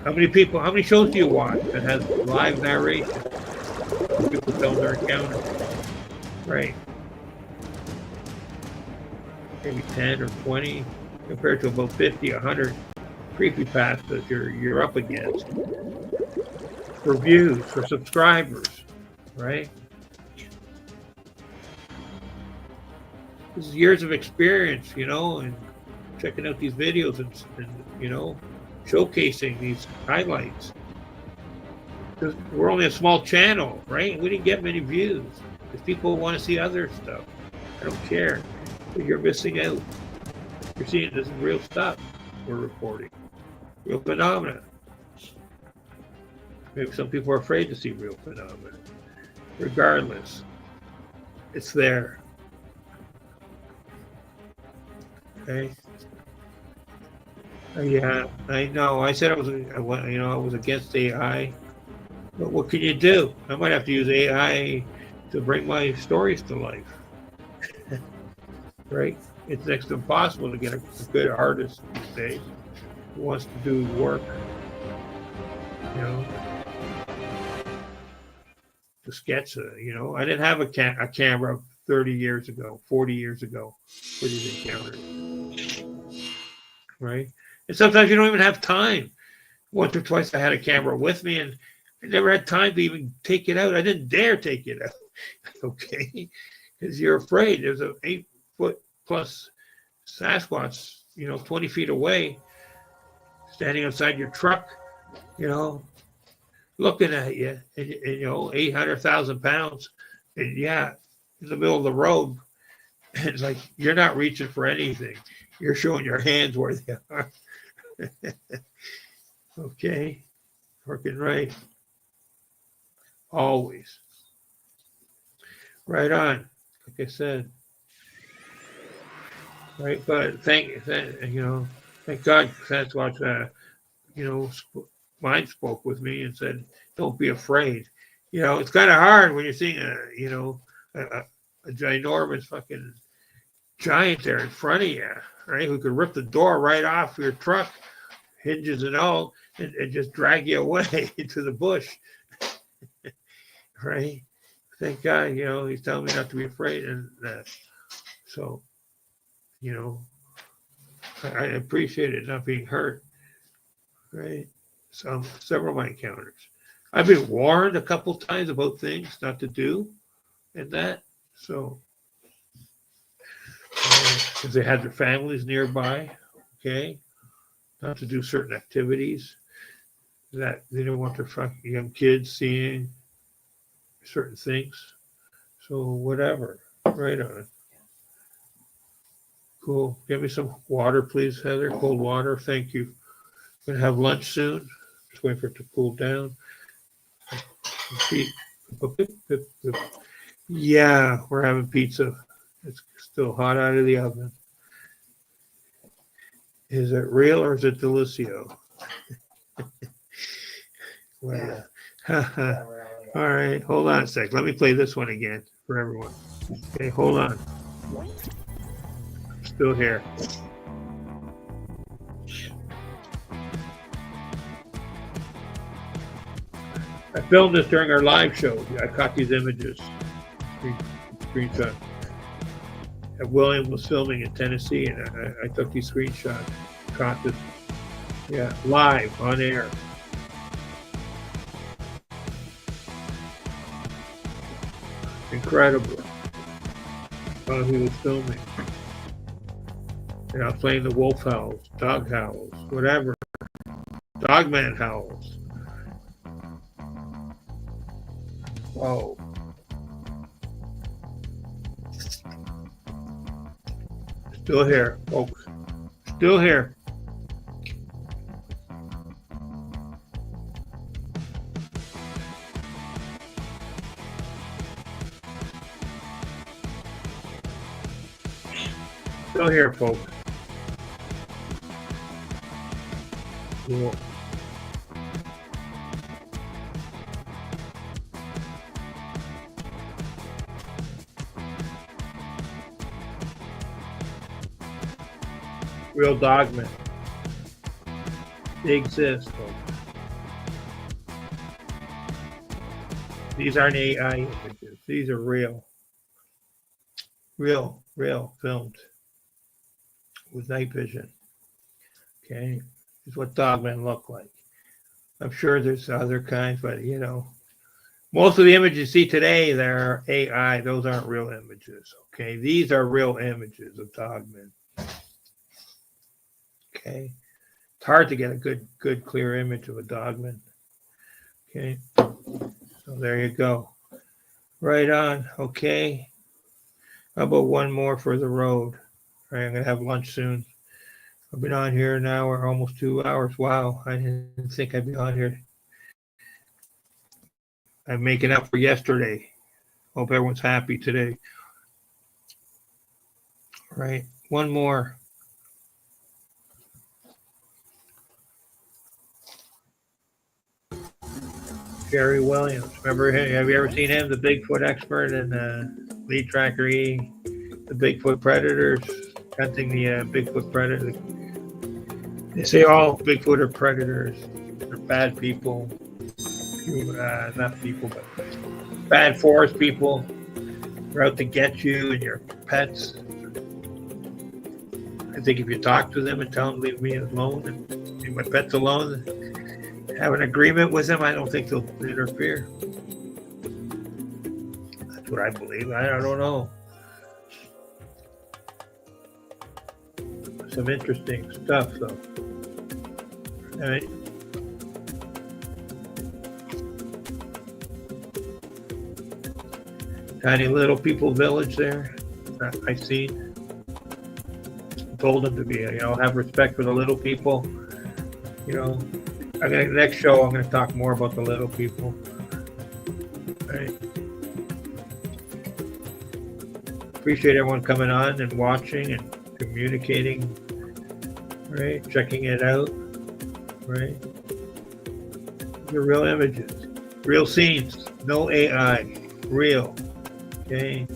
How many shows do you watch that has live narration? People tell their encounters. Right. Maybe 10 or 20 compared to about 50, 100 creepypastas you're up against. For views, for subscribers, right? This is years of experience, and checking out these videos and showcasing these highlights. Because we're only a small channel, right? We didn't get many views. Because people want to see other stuff. I don't care. But you're missing out. You're seeing this is real stuff we're reporting. Real phenomena. Maybe some people are afraid to see real phenomena. Regardless, it's there. Okay. Yeah, I know. I said I was against AI, but what can you do? I might have to use AI to bring my stories to life. Right? It's next to impossible to get a good artist these days who wants to do work. To sketch. I didn't have a camera 30 years ago, 40 years ago for these encounters. Right? And sometimes you don't even have time. Once or twice I had a camera with me and I never had time to even take it out. I didn't dare take it out. Okay? Because you're afraid. There's an 8-foot plus Sasquatch, 20 feet away, standing outside your truck, looking at you, and 800,000 pounds. And yeah, in the middle of the road, it's like you're not reaching for anything. You're showing your hands where they are. Okay, working right. Always. Right on. Like I said. Right, but thank God Sasquatch, mind spoke with me and said, "Don't be afraid." It's kind of hard when you're seeing a ginormous fucking giant there in front of you, right? Who could rip the door right off your truck, hinges and all, and just drag you away into the bush, right? Thank God, he's telling me not to be afraid, and so, I appreciate it not being hurt, right? Several of my encounters. I've been warned a couple times about things not to do, and that, so. Because they had their families nearby, okay, not to do certain activities that they didn't want their fucking young kids seeing certain things. So whatever, right on. Cool. Get me some water, please, Heather. Cold water. Thank you. Gonna have lunch soon. Just wait for it to cool down. Yeah, we're having pizza. It's still hot out of the oven. Is it real or is it Delicio? Well, all right, hold on a sec. Let me play this one again for everyone. Okay, hold on. I'm still here. I filmed this during our live show. I caught these images. Screenshot. William was filming in Tennessee, and I took these screenshots. Caught this, yeah, live on air. Incredible. While he was filming. And I was playing the wolf howls, dog howls, whatever. Dogman howls. Whoa. Still here, folks. Still here. Still here, folks. Cool. Real Dogman. They exist, folks. These aren't AI images. These are real filmed with night vision. Okay, this is what Dogmen look like. I'm sure there's other kinds, but you know, most of the images you see today, they're AI. Those aren't real images. Okay, these are real images of Dogmen. Okay, it's hard to get a good, clear image of a Dogman. Okay, so there you go. Right on. Okay. How about one more for the road? All right, I'm gonna have lunch soon. I've been on here an hour, almost 2 hours. Wow, I didn't think I'd be on here. I'm making up for yesterday. Hope everyone's happy today. All right, one more. Jerry Williams. Remember him? Have you ever seen him? The Bigfoot expert and lead tracker E, the Bigfoot predators, hunting the Bigfoot predator. They say all Bigfoot are predators. They're bad people. Not people, but bad forest people. They're out to get you and your pets. I think if you talk to them and tell them leave me alone and leave my pets alone, have an agreement with them, I don't think they'll interfere. That's what I believe. I don't know. Some interesting stuff, though. All right. Tiny little people village there. I seen. Told them to be, have respect for the little people. Next show I'm gonna talk more about the little people. All right. Appreciate everyone coming on and watching and communicating. Right, checking it out. Right. They're real images, real scenes, no AI, real. Okay.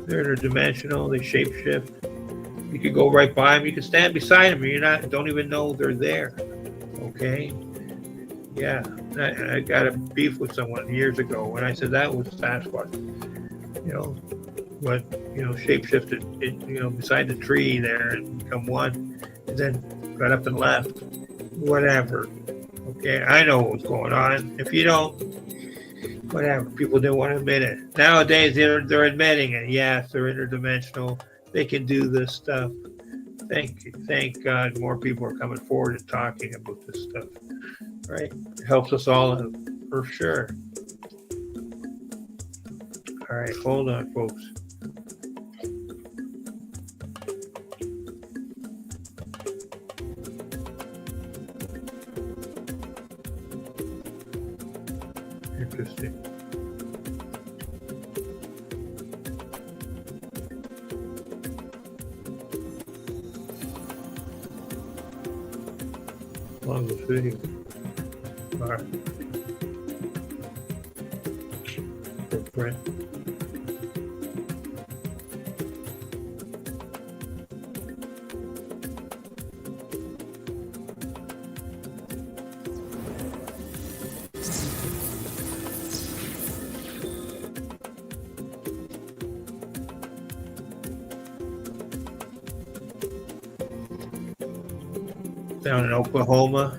They're interdimensional. They shapeshift. You could go right by them. You can stand beside them. Don't even know they're there. Okay. Yeah. I got a beef with someone years ago when I said that was Sasquatch. Shapeshifted, beside the tree there and become one, and then got up and left. Whatever. Okay. I know what was going on. If you don't, whatever. People didn't want to admit it. Nowadays, they're admitting it. Yes, they're interdimensional. They can do this stuff. Thank God more people are coming forward and talking about this stuff. Right? It helps us all out, for sure. All right, hold on, folks. Interesting. Long this video. All right. Footprint. Down in Oklahoma.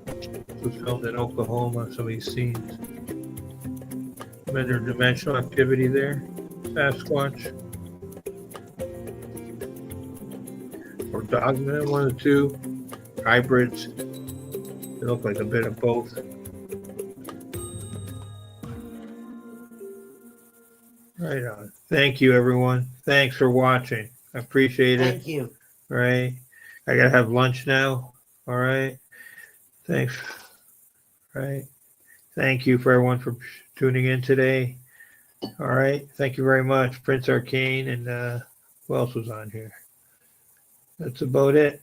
It was filmed in Oklahoma, some of these scenes. Interdimensional activity there. Sasquatch. Or Dogman, one of the two. Hybrids. They look like a bit of both. Right on. Thank you, everyone. Thanks for watching. I appreciate it. Thank you. All right. I gotta have lunch now. All right. Thanks. All right. Thank you for everyone for tuning in today. All right. Thank you very much. Prince Arcane and who else was on here? That's about it.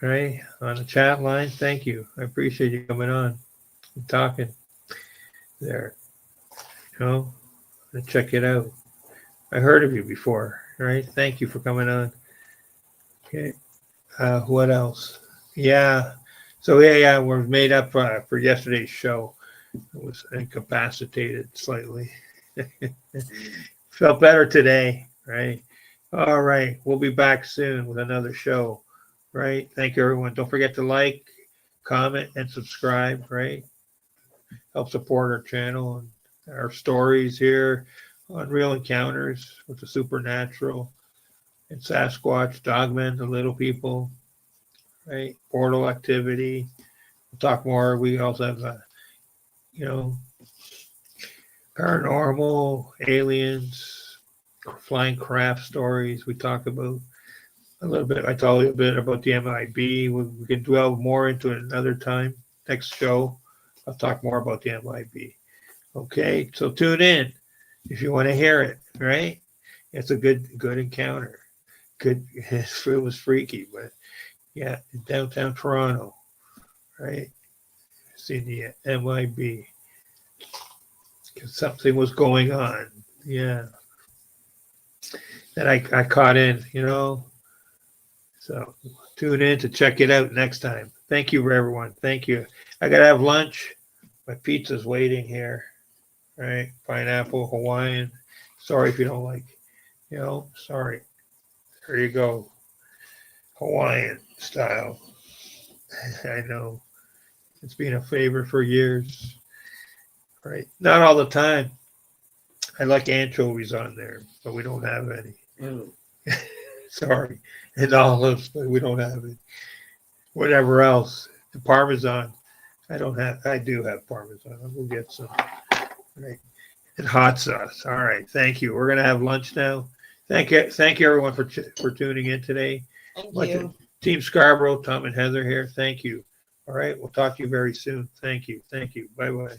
All right. On the chat line. Thank you. I appreciate you coming on and talking there. Check it out. I heard of you before. All right. Thank you for coming on. Okay. What else? Yeah. So yeah, we're made up for yesterday's show. I was incapacitated slightly. Felt better today, right? All right. We'll be back soon with another show, right? Thank you, everyone. Don't forget to like, comment, and subscribe, right? Help support our channel and our stories here on Real Encounters with the Supernatural and Sasquatch, Dogman, the Little People, right? Portal activity. We'll talk more. We also have, you know, paranormal, aliens, flying craft stories. We talk about a little bit. I told you a bit about the MIB. We can dwell more into it another time. Next show, I'll talk more about the MIB. Okay, so tune in if you want to hear it. Right? It's a good encounter. Good. It was freaky, but yeah, in downtown Toronto. Right? See the MIB. Because something was going on. Yeah. That I caught in, So tune in to check it out next time. Thank you, everyone. Thank you. I got to have lunch. My pizza's waiting here. Right? Pineapple, Hawaiian. Sorry if you don't like, sorry. There you go. Hawaiian style. I know. It's been a favorite for years. Right? Not all the time. I like anchovies on there, but we don't have any. Mm. Sorry. And olives, but we don't have it. Whatever else. The Parmesan. I do have Parmesan. We'll get some. Right. And hot sauce. All right. Thank you. We're going to have lunch now. Thank you everyone for tuning in today. Thank you. Team Scarboro, Tom and Heather here. Thank you. All right. We'll talk to you very soon. Thank you. Thank you. Bye-bye.